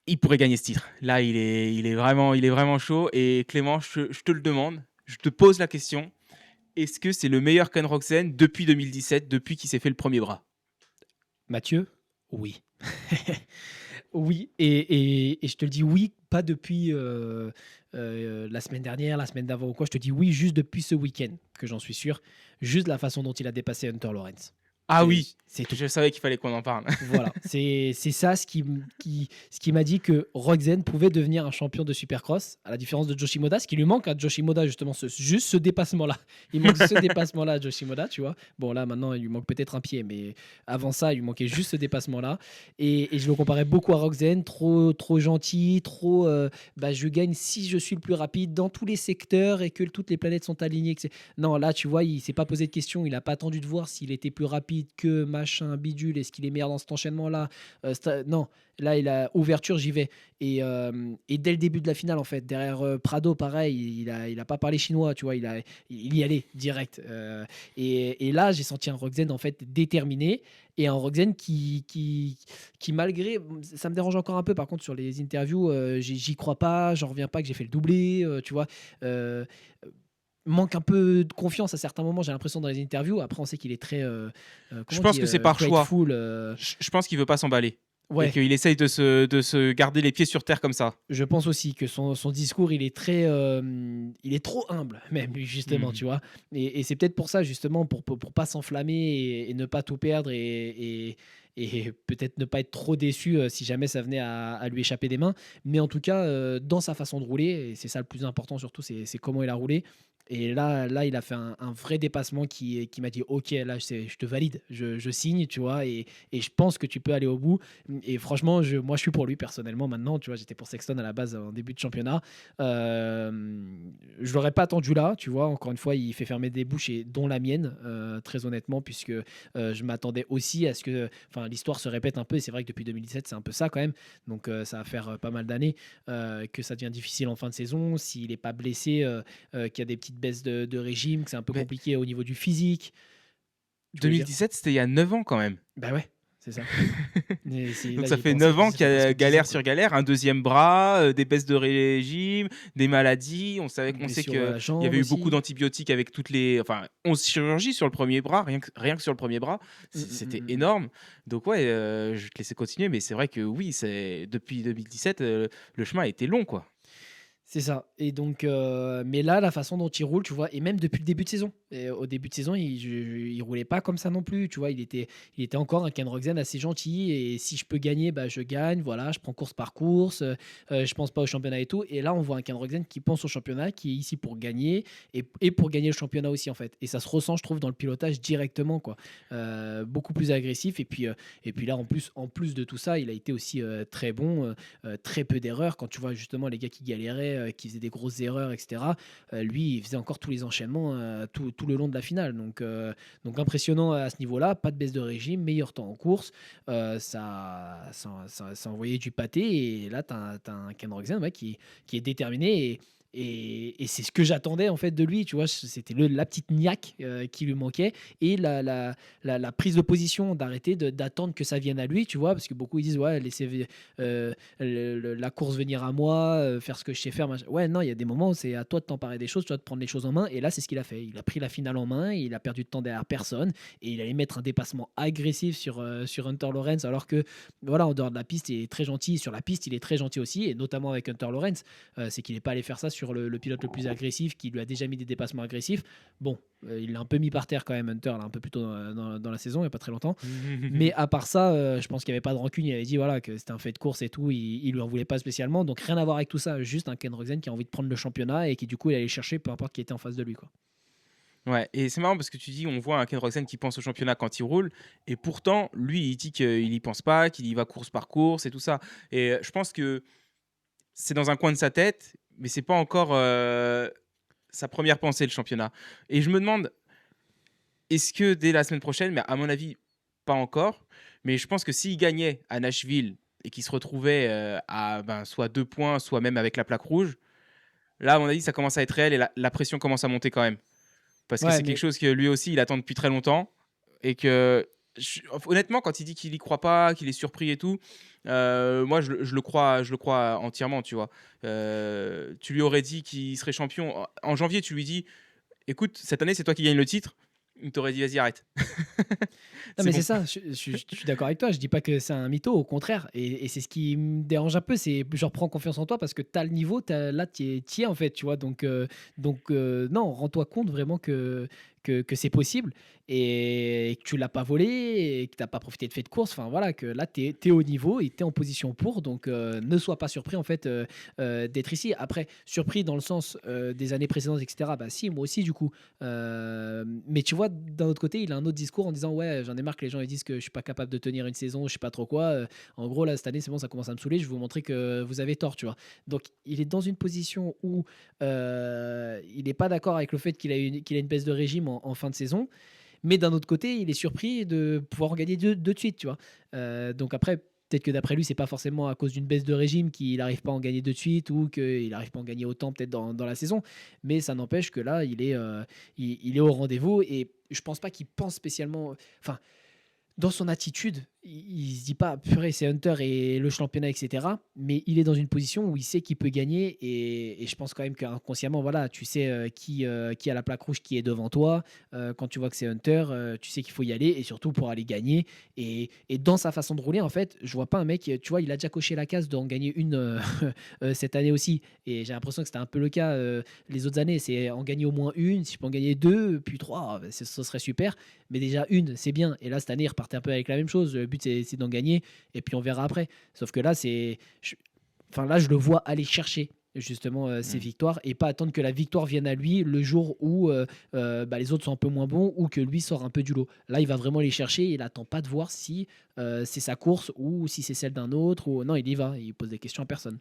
[SPEAKER 1] il pourrait gagner ce titre. Là, il est vraiment chaud. Et Clément, je te le demande, je te pose la question. Est-ce que c'est le meilleur Ken Roxen depuis 2017, depuis qu'il s'est fait le premier bras?
[SPEAKER 2] Mathieu? Oui. Oui et je te le dis oui, pas depuis, la semaine dernière, la semaine d'avant ou quoi. Je te dis oui juste depuis ce week-end, que j'en suis sûr. Juste la façon dont il a dépassé Hunter Lawrence.
[SPEAKER 1] Ah oui,
[SPEAKER 2] C'est tout.
[SPEAKER 1] je savais qu'il fallait qu'on en parle.
[SPEAKER 2] Voilà, c'est ça ce qui m'a dit que Roxen pouvait devenir un champion de Supercross, à la différence de Yoshimoda. Ce qui lui manque à Yoshimoda, justement, juste ce dépassement-là. Il manque ce dépassement-là à Yoshimoda, tu vois. Bon, là, maintenant, il lui manque peut-être un pied, mais avant ça, il lui manquait juste ce dépassement-là. Et je le comparais beaucoup à Roxen, trop gentil, trop. Bah, je gagne si je suis le plus rapide dans tous les secteurs et que toutes les planètes sont alignées. Non, là, tu vois, il s'est pas posé de questions. Il n'a pas attendu de voir s'il était plus rapide que machin, bidule. Est-ce qu'il est meilleur dans cet enchaînement-là? Non, là, il a ouverture, j'y vais. Et dès le début de la finale, en fait, derrière Prado, pareil, il a pas parlé chinois, tu vois, il y allait direct. Et là, j'ai senti un Roxen, en fait, déterminé. Et un Roxen qui, malgré. Ça me dérange encore un peu, par contre, sur les interviews, j'y crois pas, j'en reviens pas que j'ai fait le doublé, tu vois. Euh, Manque un peu de confiance à certains moments, j'ai l'impression, dans les interviews. Après, on sait qu'il est très
[SPEAKER 1] Je
[SPEAKER 2] comment on
[SPEAKER 1] pense
[SPEAKER 2] dit,
[SPEAKER 1] que c'est par choix.
[SPEAKER 2] grateful,
[SPEAKER 1] Je pense qu'il veut pas s'emballer. et
[SPEAKER 2] Ouais.
[SPEAKER 1] qu'il essaye de se garder les pieds sur terre comme ça.
[SPEAKER 2] Je pense aussi que son discours, il est très, il est trop humble même justement,
[SPEAKER 1] Mmh.
[SPEAKER 2] tu vois? Et c'est peut-être pour ça justement pour pas s'enflammer et ne pas tout perdre et peut-être ne pas être trop déçu, si jamais ça venait à lui échapper des mains. Mais en tout cas, dans sa façon de rouler et c'est ça le plus important surtout, c'est comment il a roulé et là, il a fait un vrai dépassement qui m'a dit: «OK, là, c'est je te valide, je signe», tu vois? Et je pense que tu peux aller au bout. Et franchement, moi, je suis pour lui personnellement maintenant. Tu vois, j'étais pour Sexton à la base en début de championnat. Je l'aurais pas attendu là. Tu vois, encore une fois, il fait fermer des bouches et dont la mienne, très honnêtement, puisque je m'attendais aussi à ce que, enfin, l'histoire se répète un peu. Et c'est vrai que depuis 2017, c'est un peu ça quand même. Donc, ça va faire pas mal d'années que ça devient difficile en fin de saison. S'il n'est pas blessé, qu'il y a des petites baisses de régime, que c'est un peu
[SPEAKER 1] Mais
[SPEAKER 2] compliqué au niveau du physique. Tu voulais dire?
[SPEAKER 1] 2017, c'était il y a 9 ans quand même.
[SPEAKER 2] Bah ouais, c'est ça. Et
[SPEAKER 1] Donc
[SPEAKER 2] là,
[SPEAKER 1] ça
[SPEAKER 2] j'y
[SPEAKER 1] fait
[SPEAKER 2] pensais,
[SPEAKER 1] 9
[SPEAKER 2] je me
[SPEAKER 1] ans
[SPEAKER 2] dis, ça
[SPEAKER 1] qu'il
[SPEAKER 2] fait
[SPEAKER 1] y a
[SPEAKER 2] presque 10 ans,
[SPEAKER 1] galère
[SPEAKER 2] quoi.
[SPEAKER 1] sur galère, un deuxième bras, des baisses de régime, des maladies.
[SPEAKER 2] Une
[SPEAKER 1] On sait
[SPEAKER 2] blessure à
[SPEAKER 1] qu'il
[SPEAKER 2] la
[SPEAKER 1] y
[SPEAKER 2] jambe
[SPEAKER 1] avait eu beaucoup
[SPEAKER 2] aussi.
[SPEAKER 1] d'antibiotiques avec toutes les, enfin, 11 chirurgies sur le premier bras, rien que sur le premier bras,
[SPEAKER 2] Mmh, mmh, mmh,
[SPEAKER 1] c'était
[SPEAKER 2] mmh, mmh.
[SPEAKER 1] énorme. Donc ouais, je vais te laisser continuer, mais c'est vrai que oui, c'est depuis 2017, le chemin a été long, quoi.
[SPEAKER 2] C'est ça et donc mais là, la façon dont il roule, tu vois? Et même depuis le début de saison et au début de saison, il roulait pas comme ça non plus, tu vois? Il était encore un Ken Rogzen assez gentil et si je peux gagner, bah, je gagne, voilà, je prends course par course, je pense pas au championnat et tout et là, on voit un Ken Rogzen qui pense au championnat, qui est ici pour gagner et pour gagner le championnat aussi, en fait et ça se ressent, je trouve, dans le pilotage directement, quoi. Beaucoup plus agressif et puis là, en plus de tout ça, il a été aussi, très bon, très peu d'erreurs. Quand tu vois justement les gars qui galéraient, qui faisaient des grosses erreurs, et cetera, lui, il faisait encore tous les enchaînements, tout le long de la finale. Donc impressionnant à ce niveau-là, pas de baisse de régime, meilleur temps en course, ça envoyait du pâté et là, tu as un Ken Rogzen, ouais, qui est déterminé et c'est ce que j'attendais en fait de lui, tu vois? C'était la petite niaque, qui lui manquait et la prise de position, d'arrêter d'attendre que ça vienne à lui, tu vois? Parce que beaucoup ils disent: «Ouais, laissez la course venir à moi, faire ce que je sais faire, machin. Ouais, non, il y a des moments où c'est à toi de t'emparer des choses, toi de prendre les choses en main. Et là, c'est ce qu'il a fait. Il a pris la finale en main, il a perdu de temps derrière personne et il allait mettre un dépassement agressif sur Hunter Lawrence, alors que voilà, en dehors de la piste, il est très gentil. Sur la piste, il est très gentil aussi, et notamment avec Hunter Lawrence. C'est qu'il n'est pas allé faire ça sur le pilote le plus agressif, qui lui a déjà mis des dépassements agressifs. Bon, il l'a un peu mis par terre quand même, Hunter, là, un peu plus tôt dans la saison, il n'y a pas très longtemps. Mais à part ça, je pense qu'il n'y avait pas de rancune. Il avait dit voilà, que c'était un fait de course et tout. Il lui en voulait pas spécialement. Donc rien à voir avec tout ça. Juste un Ken Rogzen qui a envie de prendre le championnat et qui du coup il allait chercher peu importe qui était en face de lui, quoi.
[SPEAKER 1] Ouais, et c'est marrant parce que tu dis, on voit un Ken Rogzen qui pense au championnat quand il roule, et pourtant, lui, il dit qu'il y pense pas, qu'il y va course par course et tout ça. Et je pense que c'est dans un coin de sa tête, mais c'est pas encore sa première pensée, le championnat. Et je me demande, est-ce que dès la semaine prochaine, mais à mon avis, pas encore, mais je pense que s'il gagnait à Nashville et qu'il se retrouvait à ben, soit 2 points, soit même avec la plaque rouge, là, à mon avis, ça commence à être réel et la pression commence à monter quand même. Parce que
[SPEAKER 2] Ouais,
[SPEAKER 1] c'est quelque
[SPEAKER 2] mais
[SPEAKER 1] chose que lui aussi, il attend depuis très longtemps. Et que, honnêtement, quand il dit qu'il y croit pas, qu'il est surpris et tout, moi, je le crois entièrement, tu vois. Tu lui aurais dit qu'il serait champion. En janvier, tu lui dis, écoute, cette année, c'est toi qui gagne le titre. Il t'aurait dit, vas-y, arrête.
[SPEAKER 2] non,
[SPEAKER 1] C'est
[SPEAKER 2] mais c'est
[SPEAKER 1] bon.
[SPEAKER 2] ça, je suis d'accord avec toi. Je dis pas que c'est un mytho, au contraire. Et c'est ce qui me dérange un peu, c'est je reprends confiance en toi parce que tu as le niveau, là, tu es en fait, tu vois. Donc non, rends-toi compte vraiment que c'est possible et que tu l'as pas volé et que tu n'as pas profité de fait de course. Enfin voilà, que là, tu es au niveau et tu es en position pour. Donc ne sois pas surpris en fait d'être ici. Après, surpris dans le sens des années précédentes, etc. Bah si, moi aussi, du coup. Mais tu vois, d'un autre côté, il a un autre discours en disant ouais, j'en ai marre que les gens ils disent que je suis pas capable de tenir une saison, je sais pas trop quoi. En gros, là, cette année, c'est bon, ça commence à me saouler. Je vais vous montrer que vous avez tort, tu vois. Donc, il est dans une position où il n'est pas d'accord avec le fait qu'il a une baisse de régime en fin de saison. Mais d'un autre côté, il est surpris de pouvoir en gagner deux de suite, tu vois. Donc après, peut-être que d'après lui, c'est pas forcément à cause d'une baisse de régime qu'il n'arrive pas à en gagner deux de suite ou qu'il n'arrive pas à en gagner autant peut-être dans la saison. Mais ça n'empêche que là, il est au rendez-vous et je pense pas qu'il pense spécialement. Enfin, dans son attitude, il se dit pas: «Purée, c'est Hunter et le championnat» et cetera, mais il est dans une position où il sait qu'il peut gagner et je pense quand même qu'inconsciemment, voilà, tu sais, qui a la plaque rouge qui est devant toi. Quand tu vois que c'est Hunter, tu sais qu'il faut y aller et surtout pour aller gagner et dans sa façon de rouler, en fait, je vois pas un mec, tu vois, il a déjà coché la case d'en gagner une, cette année aussi et j'ai l'impression que c'était un peu le cas, les autres années. C'est en gagner au moins une, si je peux en gagner 2 puis 3, ce serait super. Mais déjà une, c'est bien. Et là, cette année, il repartait un peu avec la même chose. Le but, c'est d'en gagner et puis on verra après. Sauf que là, enfin, là, je le vois aller chercher justement ces
[SPEAKER 1] Mmh.
[SPEAKER 2] victoires et pas attendre que la victoire vienne à lui le jour où bah, les autres sont un peu moins bons ou que lui sort un peu du lot. Là, il va vraiment les chercher. Il attend pas de voir si c'est sa course ou si c'est celle d'un autre. Ou... Non, il y va. Il pose des questions à personne.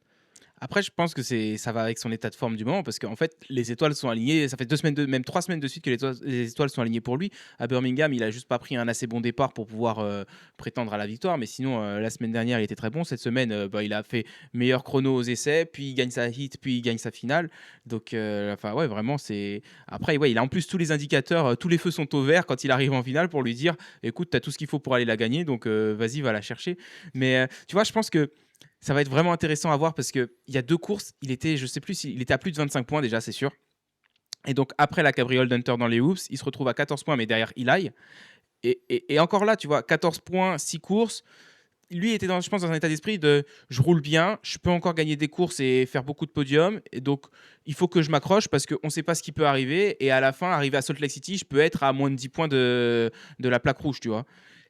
[SPEAKER 1] Après, je pense que ça va avec son état de forme du moment parce qu'en fait, les étoiles sont alignées. Ça fait 2 semaines, même 3 semaines de suite que les étoiles sont alignées pour lui. À Birmingham, il a juste pas pris un assez bon départ pour pouvoir prétendre à la victoire. Mais sinon, la semaine dernière, il était très bon. Cette semaine, bah, il a fait meilleur chrono aux essais, puis il gagne sa hit, puis il gagne sa finale. Donc, enfin, ouais, vraiment, c'est. Après, ouais, il a en plus tous les indicateurs, tous les feux sont au vert quand il arrive en finale pour lui dire écoute, tu as tout ce qu'il faut pour aller la gagner, donc vas-y, va la chercher. Mais tu vois, je pense que ça va être vraiment intéressant à voir parce qu'il y a 2 courses, il était, je sais plus s'il était à plus de 25 points déjà, c'est sûr. Et donc après la cabriole d'Hunter dans les hoops, il se retrouve à 14 points, mais derrière Eli. Et encore là, tu vois, 14 points, 6 courses. Lui était, je pense, dans un état d'esprit de je roule bien, je peux encore gagner des courses et faire beaucoup de podiums. Et donc, il faut que je m'accroche parce qu'on ne sait pas ce qui peut arriver. Et à la fin, arriver à Salt Lake City, je peux être à moins de 10 points de la plaque rouge, tu vois.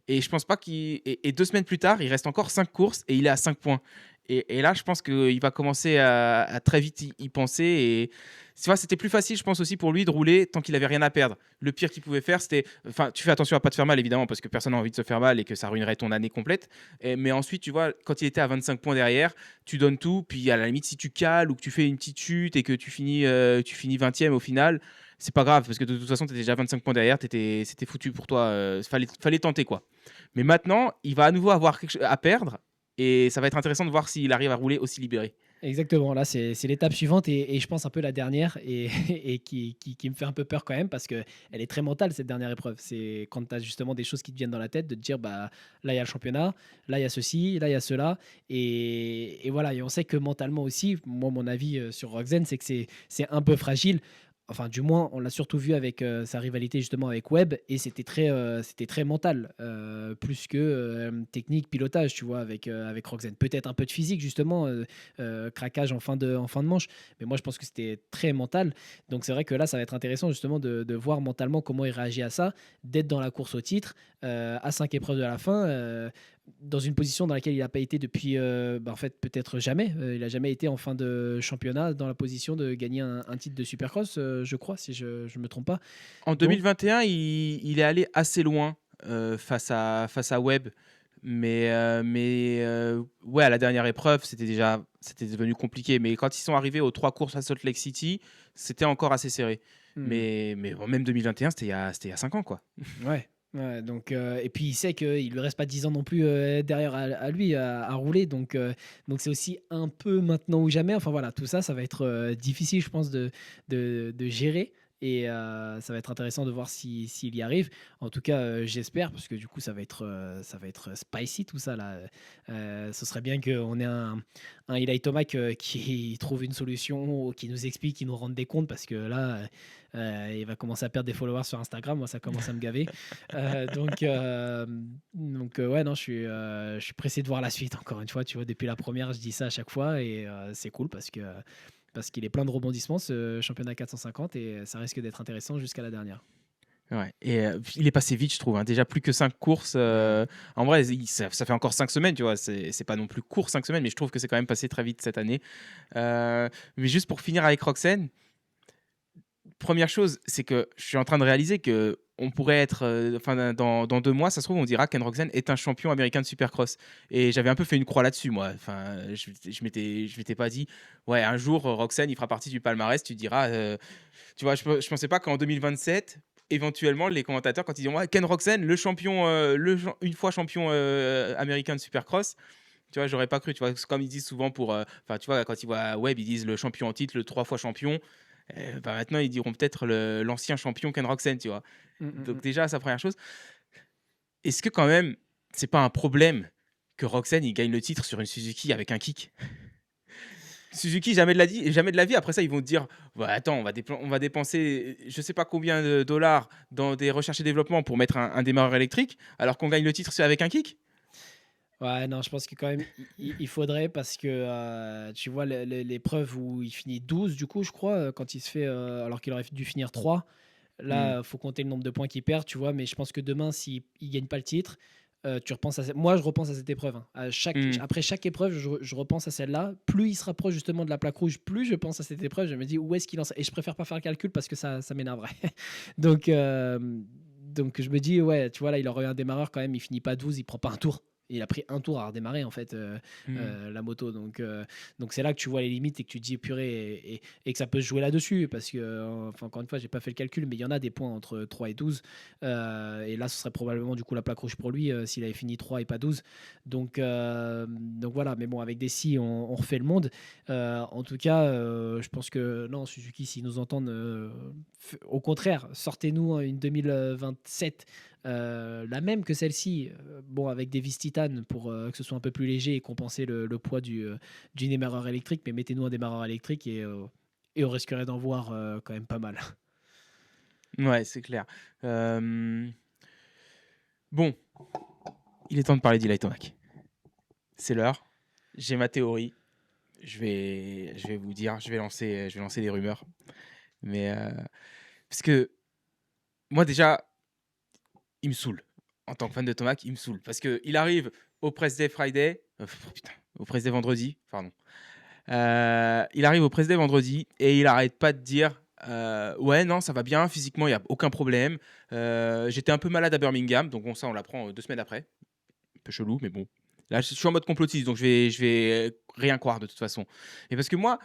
[SPEAKER 1] Et je pense pas qu'il. Et 2 semaines plus tard, il reste encore 5 courses et il est à 5 points. Et là, je pense qu'il va commencer à très vite y penser. Et tu vois, c'était plus facile, je pense aussi pour lui de rouler tant qu'il avait rien à perdre. Le pire qu'il pouvait faire, c'était. Enfin, tu fais attention à pas te faire mal, évidemment, parce que personne n'a envie de se faire mal et que ça ruinerait ton année complète. Mais ensuite, tu vois, quand il était à 25 points derrière, tu donnes tout. Puis à la limite, si tu cales ou que tu fais une petite chute et que tu finis 20e au final, c'est pas grave, parce que de toute façon, tu étais déjà 25 points derrière, c'était foutu pour toi. Fallait tenter, quoi. Mais maintenant, il va à nouveau avoir quelque chose à perdre et ça va être intéressant de voir s'il arrive à rouler aussi libéré.
[SPEAKER 2] Exactement, là, c'est l'étape suivante et je pense un peu la dernière et et qui me fait un peu peur quand même parce que elle est très mentale cette dernière épreuve. C'est quand tu as justement des choses qui te viennent dans la tête de te dire: «Bah, là, il y a le championnat, là, il y a ceci, là, il y a cela» et voilà et on sait que mentalement aussi, moi, mon avis, sur Roxane, c'est que c'est un peu fragile. Enfin, du moins, on l'a surtout vu avec, sa rivalité justement avec Webb et c'était très mental, plus que, technique, pilotage, tu vois? Avec Roxane. Peut-être un peu de physique justement, craquage en fin de manche. Mais moi, je pense que c'était très mental. Donc, c'est vrai que là, ça va être intéressant justement de voir mentalement comment il réagit à ça, d'être dans la course au titre, à 5 épreuves de la fin, dans une position dans laquelle il n'a pas été depuis, bah, en fait, peut-être jamais. Il n'a jamais été en fin de championnat dans la position de gagner un titre de Supercross, je crois, si je ne me trompe pas.
[SPEAKER 1] En
[SPEAKER 2] Donc,
[SPEAKER 1] 2021, il est allé assez loin face à Webb. Mais ouais, à la dernière épreuve, c'était devenu compliqué. Mais quand ils sont arrivés aux 3 courses à Salt Lake City, c'était encore assez serré.
[SPEAKER 2] hmm,
[SPEAKER 1] Mais bon, même 2021, c'était il y a 5 ans, quoi.
[SPEAKER 2] ouais. Ouais, donc, et puis il sait qu'il lui reste pas 10 ans non plus derrière à lui à rouler, donc c'est aussi un peu maintenant ou jamais. Enfin voilà, tout ça, ça va être difficile, je pense, de gérer. Et ça va être intéressant de voir s'il y arrive. En tout cas, j'espère, parce que du coup, ça va être spicy tout ça là. Ce serait bien qu'on ait un Eli Tomac qui trouve une solution, qui nous explique, qui nous rende des comptes, parce que là, il va commencer à perdre des followers sur Instagram. Moi, ça commence à me gaver. Donc, ouais, non, je suis pressé de voir la suite. Encore une fois, tu vois, depuis la première, je dis ça à chaque fois et c'est cool parce qu'il est plein de rebondissements ce championnat 450 et ça risque d'être intéressant jusqu'à la dernière.
[SPEAKER 1] Ouais. Et il est passé vite, je trouve, hein. Déjà plus que 5 courses.
[SPEAKER 2] Ouais.
[SPEAKER 1] En vrai, ça fait encore 5 semaines, tu vois. C'est pas non plus court 5 semaines, mais je trouve que c'est quand même passé très vite cette année. Mais juste pour finir avec Roxane, première chose, c'est que je suis en train de réaliser que on pourrait être, enfin, dans 2 mois, ça se trouve, on dira Ken Roxen est un champion américain de Supercross. Et j'avais un peu fait une croix là-dessus, moi. Enfin, je m'étais pas dit, ouais, un jour, Roxen, il fera partie du palmarès. Tu diras, tu vois, je pensais pas qu'en 2027, éventuellement, les commentateurs, quand ils diront, ouais, Ken Roxen, le champion, une fois champion américain de Supercross. Tu vois, j'aurais pas cru. Tu vois, c'est comme ils disent souvent pour, enfin, tu vois, quand ils voient Webb, ils disent le champion en titre, le 3 fois champion. Bah, maintenant, ils diront peut-être l'ancien champion Ken Roxen, tu vois.
[SPEAKER 2] Mm, mm,
[SPEAKER 1] Donc
[SPEAKER 2] mm.
[SPEAKER 1] déjà, sa première chose. Est-ce que quand même, c'est pas un problème que Roksen, il gagne le titre sur une Suzuki avec un kick. Suzuki, jamais de la vie, après ça, ils vont te dire: «Ouais, attends, on va dépenser, je sais pas combien de dollars dans des recherches et développement pour mettre un démarreur électrique, alors qu'on gagne le titre, c'est avec un kick?»
[SPEAKER 2] Ouais, non, je pense que quand même, il faudrait parce que tu vois l'épreuve où il finit 12 du coup, je crois, quand il se fait, alors qu'il aurait dû finir 3.
[SPEAKER 1] Mmh.
[SPEAKER 2] Là, faut compter le nombre de points qu'il perd, tu vois? Mais je pense que demain, s'il il gagne pas le titre, tu repenses à moi, je repense à cette épreuve, hein.
[SPEAKER 1] Mmh.
[SPEAKER 2] Après chaque épreuve, je repense à celle-là. Plus il se rapproche justement de la plaque rouge, plus je pense à cette épreuve. Je me dis: «Où est-ce qu'il en et je préfère pas faire le calcul parce que ça m'énerverait. Donc donc je me dis: «Ouais, tu vois, là, il aurait eu un démarreur quand même, il finit pas 12, il prend pas un tour». Il a pris un tour à redémarrer en fait,
[SPEAKER 1] Mmh.
[SPEAKER 2] la moto donc c'est là que tu vois les limites et que tu te dis: «Purée» et que ça peut se jouer là-dessus parce que, enfin, encore une fois, j'ai pas fait le calcul, mais il y en a des points entre 3 et 12. Et là, ce serait probablement du coup la plaque rouge pour lui s'il avait fini 3 et pas 12. Donc voilà, mais bon, avec des si, on refait le monde. En tout cas, je pense que non, Suzuki, s'ils nous entendent, au contraire, sortez-nous une 2027 la même que celle-ci, bon, avec des vis titane pour que ce soit un peu plus léger et compenser le poids du démarreur électrique, mais mettez-nous un démarreur électrique et on risquerait d'en voir quand même pas mal.
[SPEAKER 1] Ouais, c'est clair. Hem, bon, il est temps de parler d'Eli Tomac. C'est l'heure. J'ai ma théorie. Je vais vous dire, je vais lancer des rumeurs. Mais, parce que moi déjà, il me saoule. En tant que fan de Tomac, il me saoule. Parce qu'il arrive au Press Day Friday, putain, au Press Day vendredi, pardon. Il arrive au Press Day vendredi et il arrête pas de dire, «Ouais, non, ça va bien, physiquement, il y a aucun problème. J'étais un peu malade à Birmingham», donc bon, ça, on l'apprend 2 semaines après. Un peu chelou, mais bon. Là, je suis en mode complotiste, donc je vais rien croire de toute façon. Et parce que moi,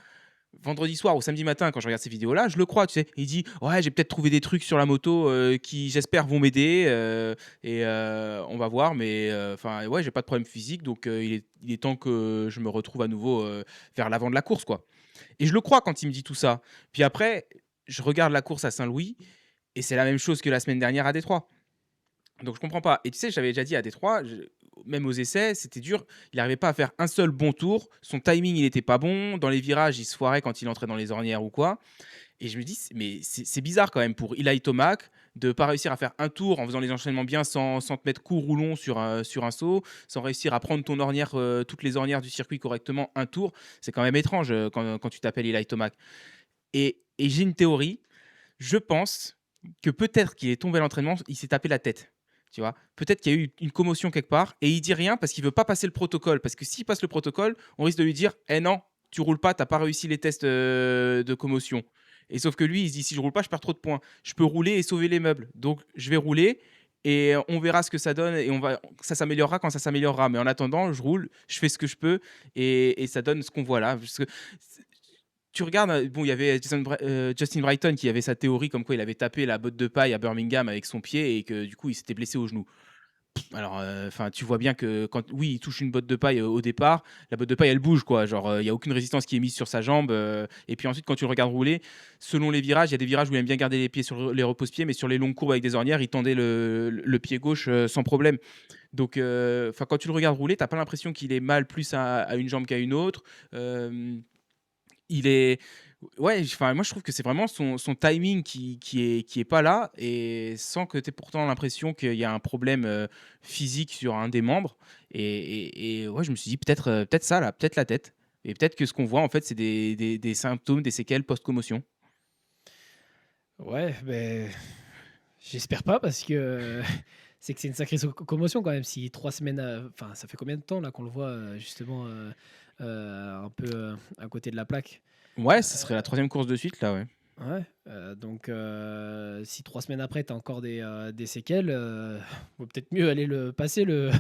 [SPEAKER 1] vendredi soir ou samedi matin, quand je regarde ces vidéos-là, je le crois, tu sais. Il dit: «Ouais, j'ai peut-être trouvé des trucs sur la moto, qui j'espère vont m'aider, on va voir, mais enfin, ouais, j'ai pas de problème physique, donc il est temps que je me retrouve à nouveau, vers l'avant de la course, quoi». Et je le crois quand il me dit tout ça. Puis après, je regarde la course à Saint-Louis et c'est la même chose que la semaine dernière à Détroit. Donc je comprends pas. Et tu sais, j'avais déjà dit à Détroit, même aux essais, c'était dur. Il n'arrivait pas à faire un seul bon tour. Son timing, il n'était pas bon. Dans les virages, il se foirait quand il entrait dans les ornières ou quoi. Et je me dis, mais c'est bizarre quand même pour Eli Tomac de pas réussir à faire un tour en faisant les enchaînements bien sans te mettre court ou long sur un saut, sans réussir à prendre ton ornière, toutes les ornières du circuit correctement un tour. C'est quand même étrange quand tu t'appelles Eli Tomac. Et j'ai une théorie. Je pense que peut-être qu'il est tombé à l'entraînement, il s'est tapé la tête. Tu vois? Peut-être qu'il y a eu une commotion quelque part et il dit rien parce qu'il veut pas passer le protocole. Parce que s'il passe le protocole, on risque de lui dire: «Eh non, tu roules pas, t'as pas réussi les tests, de commotion». Et sauf que lui, il se dit: «Si je roule pas, je perds trop de points. Je peux rouler et sauver les meubles. Donc je vais rouler et on verra ce que ça donne et ça s'améliorera quand ça s'améliorera. Mais en attendant, je roule, je fais ce que je peux et ça donne ce qu'on voit là». Parce que tu regardes, bon, il y avait Justin Brighton qui avait sa théorie comme quoi il avait tapé la botte de paille à Birmingham avec son pied et que du coup, il s'était blessé au genou. Alors, enfin, tu vois bien que quand oui, il touche une botte de paille, au départ, la botte de paille, elle bouge quoi, genre, il y a aucune résistance qui est mise sur sa jambe, et puis ensuite quand tu le regardes rouler, selon les virages, il y a des virages où il aime bien garder les pieds sur les repose-pieds, mais sur les longues courbes avec des ornières, il tendait le pied gauche, sans problème. Donc, enfin, quand tu le regardes rouler, tu as pas l'impression qu'il est mal plus à une jambe qu'à une autre. Hem Il est ouais, enfin, moi, je trouve que c'est vraiment son timing qui est pas là et sans que tu aies pourtant l'impression qu'il y a un problème, physique sur un des membres et ouais, je me suis dit peut-être ça là, peut-être la tête et peut-être que ce qu'on voit, en fait, c'est des symptômes, des séquelles post-commotion.
[SPEAKER 2] Ouais, beh, j'espère pas parce que c'est que c'est une sacrée commotion quand même. Si 3 semaines, enfin, ça fait combien de temps là qu'on le voit, justement, un peu, à côté de la plaque?
[SPEAKER 1] Ouais, ce serait la
[SPEAKER 2] Heu,
[SPEAKER 1] troisième course de suite là, ouais.
[SPEAKER 2] ouais, donc si 3 semaines après tu as encore des séquelles, vaut peut-être mieux aller le passer le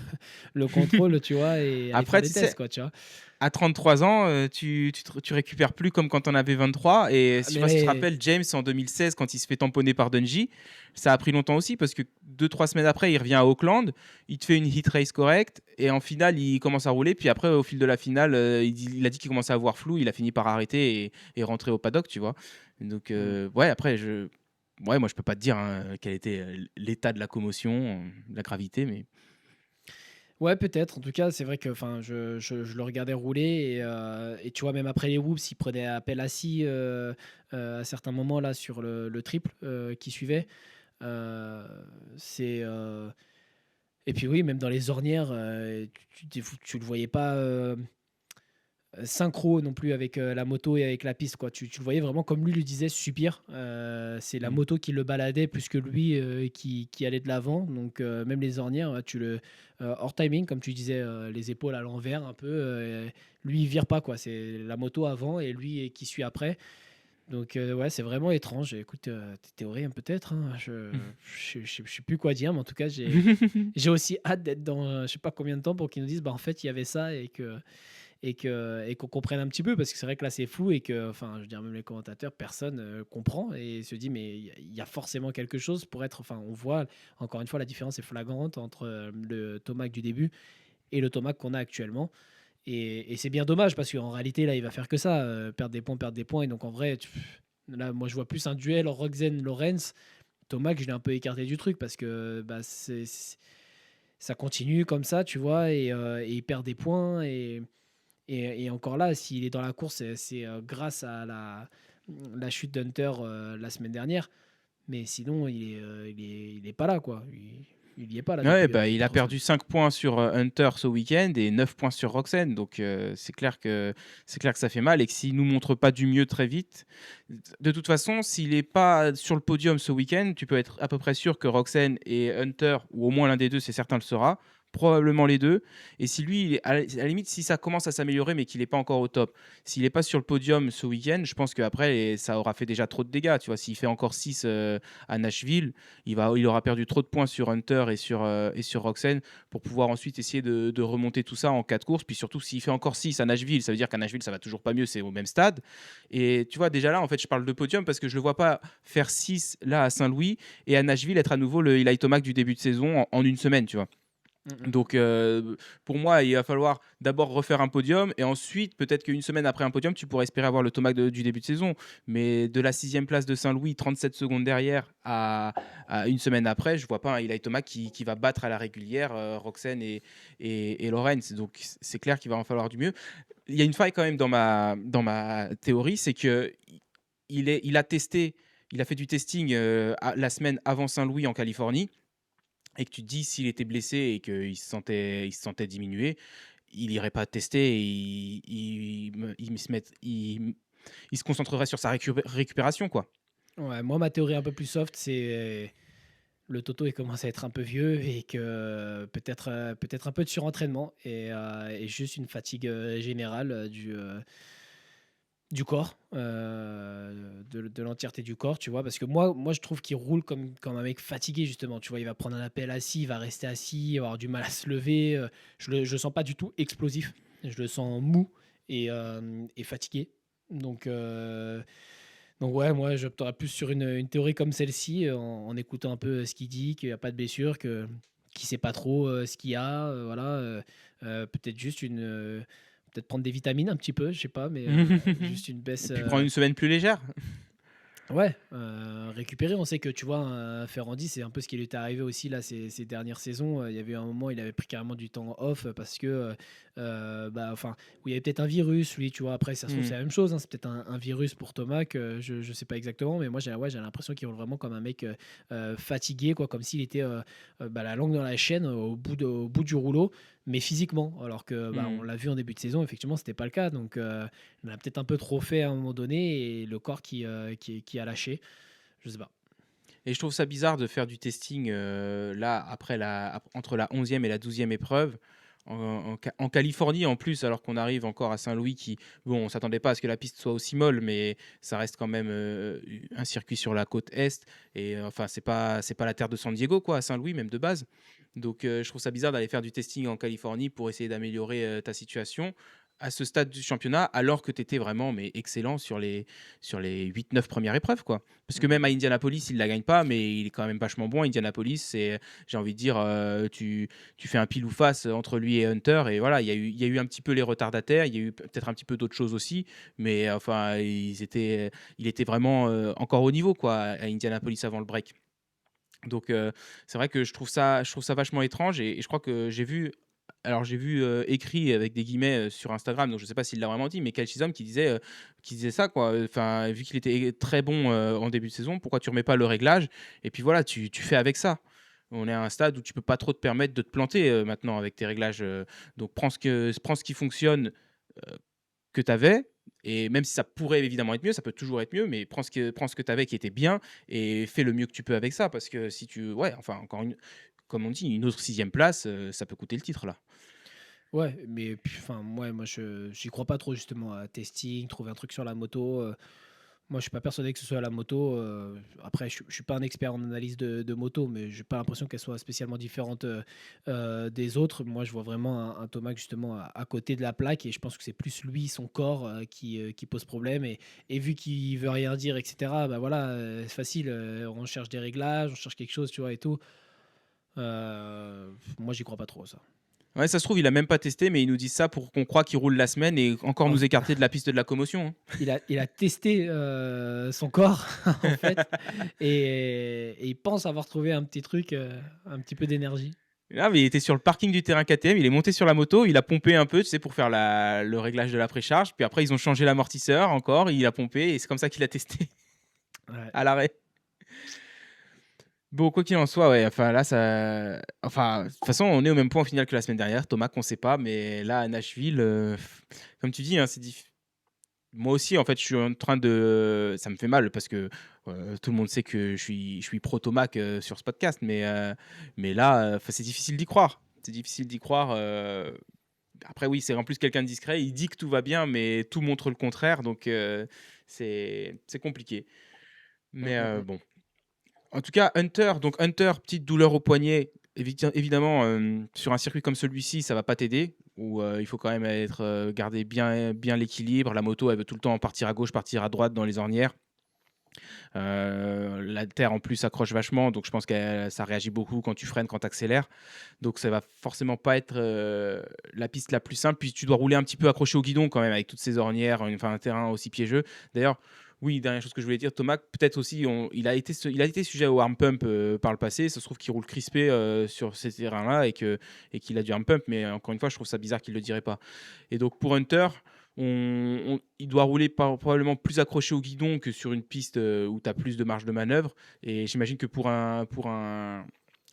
[SPEAKER 2] contrôle, tu vois? Et aller faire
[SPEAKER 1] Après,
[SPEAKER 2] des
[SPEAKER 1] tu sais,
[SPEAKER 2] tests quoi, tu vois?
[SPEAKER 1] à 33 ans, tu récupères plus comme quand on avait 23 et
[SPEAKER 2] Ah
[SPEAKER 1] je sais pas si tu te
[SPEAKER 2] mais
[SPEAKER 1] rappelles James en 2016 quand il se fait tamponner par Dungey, ça a pris longtemps aussi parce que 2 3 semaines après, il revient à Auckland, il te fait une hit race correcte et en finale, il commence à rouler puis après au fil de la finale, il a dit qu'il commençait à avoir flou, il a fini par arrêter et rentrer au paddock, tu vois? Donc
[SPEAKER 2] mmh.
[SPEAKER 1] ouais, après ouais, moi je peux pas te dire, hein, quel était, l'état de la commotion, la gravité mais
[SPEAKER 2] Ouais, peut-être. En tout cas, c'est vrai que enfin, je le regardais rouler et tu vois, même après les whoops, il prenait appel assis, à certains moments là sur le triple, qui suivait. Heu, c'est, et puis oui, même dans les ornières, tu le voyais pas, synchro non plus avec, la moto et avec la piste, quoi. Tu le voyais vraiment comme lui le disait subir. C'est la
[SPEAKER 1] Mmh.
[SPEAKER 2] moto qui le baladait plus que lui, qui allait de l'avant. Donc même les ornières, hors timing comme tu disais, les épaules à l'envers un peu, lui il vire pas, quoi. C'est la moto avant et lui qui suit après. Donc ouais, c'est vraiment étrange. Écoute, tes théories, hein, peut-être, hein, je sais plus quoi dire, mais en tout cas, j'ai aussi hâte d'être dans, je sais pas combien de temps pour qu'ils nous disent: «Bah, en fait, il y avait ça» et qu'on comprenne un petit peu parce que c'est vrai que là c'est flou et que enfin je veux dire même les commentateurs personne comprend et se dit mais il y a forcément quelque chose pour être enfin on voit encore une fois la différence est flagrante entre le Tomac du début et le Tomac qu'on a actuellement et c'est bien dommage parce qu'en réalité là il va faire que ça perdre des points et donc en vrai là moi je vois plus un duel Roxen Lorenz. Tomac je l'ai un peu écarté du truc parce que bah, ça continue comme ça tu vois et il perd des points et encore là, s'il est dans la course, c'est grâce à la chute d'Hunter la semaine dernière. Mais sinon, il est pas là, quoi. Il y est pas là
[SPEAKER 1] Ouais,
[SPEAKER 2] depuis,
[SPEAKER 1] bah, il
[SPEAKER 2] depuis
[SPEAKER 1] a
[SPEAKER 2] 3 semaines.
[SPEAKER 1] perdu 5 points sur, Hunter ce week-end et 9 points sur Roxane donc c'est clair que ça fait mal et que s'il nous montre pas du mieux très vite de toute façon, s'il est pas sur le podium ce week-end, tu peux être à peu près sûr que Roxane et Hunter ou au moins l'un des 2, c'est certain, le sera, probablement les 2. Et si lui, il est à la limite, si ça commence à s'améliorer mais qu'il est pas encore au top, s'il est pas sur le podium ce week-end, je pense qu'après ça aura fait déjà trop de dégâts, tu vois? S'il fait encore 6 à Nashville, il aura perdu trop de points sur Hunter et sur Roxane pour pouvoir ensuite essayer de remonter tout ça en 4 courses. Puis surtout, s'il fait encore 6 à Nashville, ça veut dire qu'à Nashville, ça va toujours pas mieux, c'est au même stade. Et tu vois, déjà là, en fait, je parle de podium parce que je le vois pas faire 6 là à Saint-Louis et à Nashville être à nouveau le Eli Tomac du début de saison en une semaine, tu vois.
[SPEAKER 2] Mm, mm, mm.
[SPEAKER 1] Donc, pour moi, il va falloir d'abord refaire un podium et ensuite, peut-être qu'une semaine après un podium, tu pourrais espérer avoir le Tomac du début de saison. Mais de la sixième place de Saint-Louis, 37 secondes derrière, à une semaine après, je vois pas un Eli Tomac qui va battre à la régulière Roxane et Lorenz. Donc, c'est clair qu'il va en falloir du mieux. Il y a une faille quand même dans ma théorie, c'est que il a testé, il a fait du testing la semaine avant Saint-Louis en Californie et que tu te dis s'il était blessé et qu'il se sentait diminué, il irait pas tester et il se concentrerait sur sa récupération, quoi.
[SPEAKER 2] Ouais, moi, ma théorie un peu plus soft, c'est le Toto, il commence à être un peu vieux et que peut-être un peu de surentraînement et juste une fatigue générale du corps, de l'entièreté du corps, tu vois? Parce que moi je trouve qu'il roule comme un mec fatigué justement, tu vois? Il va prendre un appel assis, il va rester assis, il va avoir du mal à se lever, je le sens pas du tout explosif. Je le sens mou et fatigué. Donc heu, donc ouais, moi j'opterais plus sur une théorie comme celle-ci, en écoutant un peu ce qu'il dit, qu'il y a pas de blessure, qu'il sait pas trop, ce qu'il y a, voilà, peut-être juste peut-être prendre des vitamines un petit peu, je sais pas, mais juste une
[SPEAKER 1] Et
[SPEAKER 2] baisse,
[SPEAKER 1] puis prendre une semaine plus légère.
[SPEAKER 2] ouais, récupérer. On sait que, tu vois, Ferrandi, c'est un peu ce qui lui était arrivé aussi là ces dernières saisons, il y avait un moment, il avait pris carrément du temps off, parce que, bah, enfin, où il y avait peut-être un virus, lui, tu vois? Après, ça se trouve,
[SPEAKER 1] Mmh.
[SPEAKER 2] c'est la même chose, hein, c'est peut-être un virus pour Thomas que je sais pas exactement, mais moi, j'ai l'impression qu'il roule vraiment comme un mec, fatigué, quoi, comme s'il était, bah, la langue dans la chaîne, au bout du rouleau, mais physiquement. Alors que, bah, on
[SPEAKER 1] Mmh.
[SPEAKER 2] l'a vu en début de saison, effectivement, c'était pas le cas, donc on a peut-être un peu trop fait à un moment donné et le corps qui a lâché. Je sais pas.
[SPEAKER 1] Et je trouve ça bizarre de faire du testing, là, entre la 11e et la 12e épreuve, en Californie, en plus, alors qu'on arrive encore à Saint-Louis qui bon, on s'attendait pas à ce que la piste soit aussi molle, mais ça reste quand même, un circuit sur la côte est et enfin, c'est pas la terre de San Diego, quoi, à Saint-Louis, même de base. Donc je trouve ça bizarre d'aller faire du testing en Californie pour essayer d'améliorer, ta situation à ce stade du championnat, alors que tu étais vraiment mais excellent sur les 8-9 premières épreuves, quoi. Parce que
[SPEAKER 2] Mm,
[SPEAKER 1] même à Indianapolis, il la gagne pas, mais il est quand même vachement bon. Indianapolis, c'est, j'ai envie de dire, tu fais un pile ou face entre lui et Hunter. Et voilà, il y a eu un petit peu les retardataires. Il y a eu peut-être un petit peu d'autres choses aussi. Mais enfin, il était vraiment encore au niveau, quoi, à Indianapolis avant le break. Donc, c'est vrai que je trouve ça vachement étrange. Et je crois que j'ai vu alors j'ai vu, écrit avec des guillemets, sur Instagram, donc je sais pas s'il l'a vraiment dit, mais Kyle Chisholm qui disait ça quoi, enfin, vu qu'il était très bon, en début de saison, pourquoi tu remets pas le réglage? Et puis voilà, tu fais avec ça. On est à un stade où tu peux pas trop te permettre de te planter, maintenant avec tes réglages, donc prends ce qui fonctionne, que tu avais, et même si ça pourrait évidemment être mieux, ça peut toujours être mieux, mais prends ce que tu avais qui était bien et fais le mieux que tu peux avec ça parce que si tu ouais, enfin encore une comme on dit, une autre sixième place, ça peut coûter le titre là.
[SPEAKER 2] Ouais, mais puis, enfin, moi, je j'y crois pas trop justement à testing, trouver un truc sur la moto. Moi, je suis pas persuadé que ce soit la moto. Après, je suis pas un expert en analyse de moto, mais j'ai pas l'impression qu'elle soit spécialement différente des autres. Moi, je vois vraiment un Thomas justement à côté de la plaque, et je pense que c'est plus lui, son corps, qui pose problème. Et vu qu'il veut rien dire, etc. Bah voilà, c'est facile. On cherche des réglages, on cherche quelque chose, tu vois, et tout. Moi, j'y crois pas trop ça.
[SPEAKER 1] Ouais, ça se trouve, il a même pas testé, mais il nous dit ça pour qu'on croit qu'il roule la semaine et encore
[SPEAKER 2] Oh,
[SPEAKER 1] nous écarter de la piste de la commotion, hein.
[SPEAKER 2] il a testé, son corps en fait, et il pense avoir trouvé un petit truc, un petit peu d'énergie.
[SPEAKER 1] Ah, mais il était sur le parking du terrain KTM, il est monté sur la moto, il a pompé un peu, tu sais, pour faire le réglage de la précharge. Puis après, ils ont changé l'amortisseur encore, il a pompé et c'est comme ça qu'il a testé
[SPEAKER 2] Ouais.
[SPEAKER 1] à l'arrêt. Bon, quoi qu'il en soit, ouais, enfin là, de toute façon, on est au même point au final que la semaine dernière. Thomas, qu'on sait pas, mais là, à Nashville, comme tu dis, hein, moi aussi, en fait, je suis en train de. Ça me fait mal parce que tout le monde sait que je suis pro-Tomac sur ce podcast, mais là, c'est difficile d'y croire. C'est difficile d'y croire. Après, oui, c'est en plus quelqu'un de discret. Il dit que tout va bien, mais tout montre le contraire, donc c'est compliqué.
[SPEAKER 2] Mmh,
[SPEAKER 1] Mais
[SPEAKER 2] mmh, mmh.
[SPEAKER 1] bon. En tout cas, Hunter, petite douleur au poignet. Évidemment, sur un circuit comme celui-ci, ça va pas t'aider. Où il faut quand même garder bien l'équilibre. La moto, elle veut tout le temps partir à gauche, partir à droite dans les ornières. La terre en plus accroche vachement, donc je pense que ça réagit beaucoup quand tu freines, quand tu accélères. Donc ça va forcément pas être la piste la plus simple. Puis tu dois rouler un petit peu accroché au guidon quand même avec toutes ces ornières, enfin un terrain aussi piégeux. D'ailleurs, oui, dernière chose que je voulais dire, Thomas, peut-être aussi, il a été sujet au arm pump par le passé. Ça se trouve qu'il roule crispé sur ces terrains-là et qu'il a du arm pump, mais encore une fois, je trouve ça bizarre qu'il le dirait pas. Et donc pour Hunter, il doit rouler probablement plus accroché au guidon que sur une piste où tu as plus de marge de manœuvre. Et j'imagine que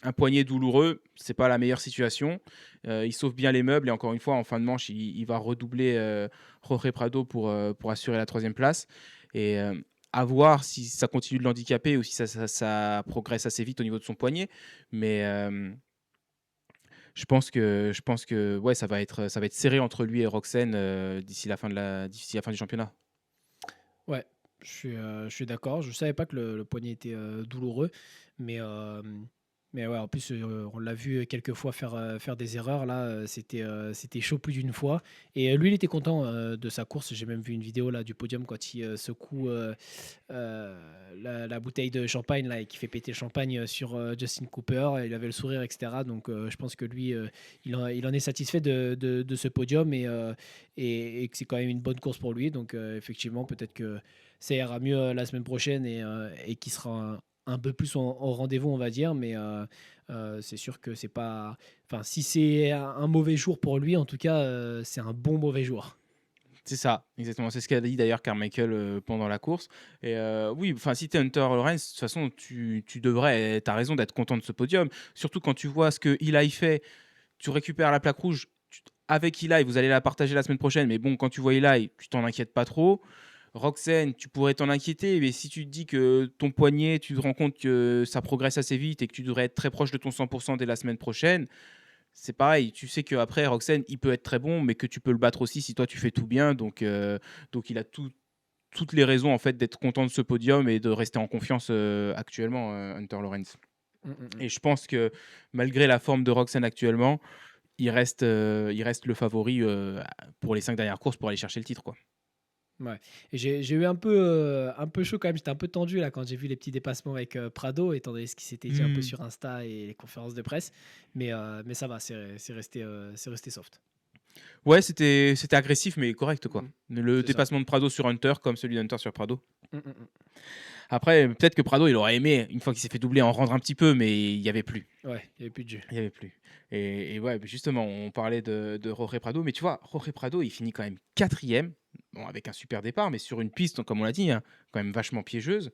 [SPEAKER 1] un poignet douloureux, c'est pas la meilleure situation. Il sauve bien les meubles et encore une fois, en fin de manche, il va redoubler Jorge Prado pour assurer la troisième place. Et à voir si ça continue de l'handicaper ou si ça progresse assez vite au niveau de son poignet. Mais je pense que ouais, ça va être serré entre lui et Roxen d'ici la fin du championnat.
[SPEAKER 2] Ouais, je suis d'accord. Je savais pas que le poignet était, douloureux, mais mais ouais, en plus, on l'a vu quelques fois faire des erreurs là, c'était chaud plus d'une fois. Et lui, il était content, de sa course. J'ai même vu une vidéo là du podium quand il, secoue, la bouteille de champagne là et qui fait péter le champagne, sur, Justin Cooper. Il avait le sourire et cetera, donc je pense que lui, il en est satisfait de ce podium, et que c'est quand même une bonne course pour lui. Donc effectivement, peut-être que ça ira mieux, la semaine prochaine, et qu'il sera un peu plus au rendez-vous, on va dire. Mais c'est sûr que c'est pas. Enfin, si c'est un mauvais jour pour lui, en tout cas, c'est un bon mauvais jour.
[SPEAKER 1] C'est ça, exactement. C'est ce qu'a dit d'ailleurs Carmichael pendant la course. Et oui, enfin, si tu es Hunter Lawrence, de toute façon, tu devrais, tu as raison d'être content de ce podium. Surtout quand tu vois ce que Eli fait, tu récupères la plaque rouge. Avec Eli, vous allez la partager la semaine prochaine. Mais bon, quand tu vois Eli, tu t'en inquiètes pas trop. Roxane, tu pourrais t'en inquiéter, mais si tu te dis que ton poignet, tu te rends compte que ça progresse assez vite et que tu devrais être très proche de ton 100% dès la semaine prochaine, c'est pareil. Tu sais qu'après, Roxane, il peut être très bon, mais que tu peux le battre aussi si toi tu fais tout bien. Donc il a toutes les raisons en fait d'être content de ce podium et de rester en confiance actuellement, Hunter Lawrence.
[SPEAKER 2] Mm, mm, mm.
[SPEAKER 1] Et je pense que malgré la forme de Roxane actuellement, il reste le favori pour les 5 dernières courses pour aller chercher le titre, quoi.
[SPEAKER 2] Ouais, et j'ai eu un peu chaud quand même. J'étais un peu tendu là quand j'ai vu les petits dépassements avec, Prado, étant donné ce qui s'était dit un peu
[SPEAKER 1] Hmm.
[SPEAKER 2] sur Insta et les conférences de presse. Mais ça va, c'est resté soft.
[SPEAKER 1] Ouais, c'était agressif, mais correct, quoi.
[SPEAKER 2] Mmh.
[SPEAKER 1] Le
[SPEAKER 2] C'est ça.
[SPEAKER 1] dépassement de Prado sur Hunter, comme celui d'Hunter sur Prado.
[SPEAKER 2] Mmh, mmh mh.
[SPEAKER 1] Après, peut-être que Prado, il aurait aimé, une fois qu'il s'est fait doubler, en rendre un petit peu, mais il y avait plus.
[SPEAKER 2] Ouais, il y avait plus de jeu.
[SPEAKER 1] Il y avait plus. Et ouais, beh, justement, on parlait de Jorge Prado, mais tu vois, Jorge Prado, il finit quand même 4e, bon, avec un super départ, mais sur une piste, comme on l'a dit, hein, quand même vachement piégeuse.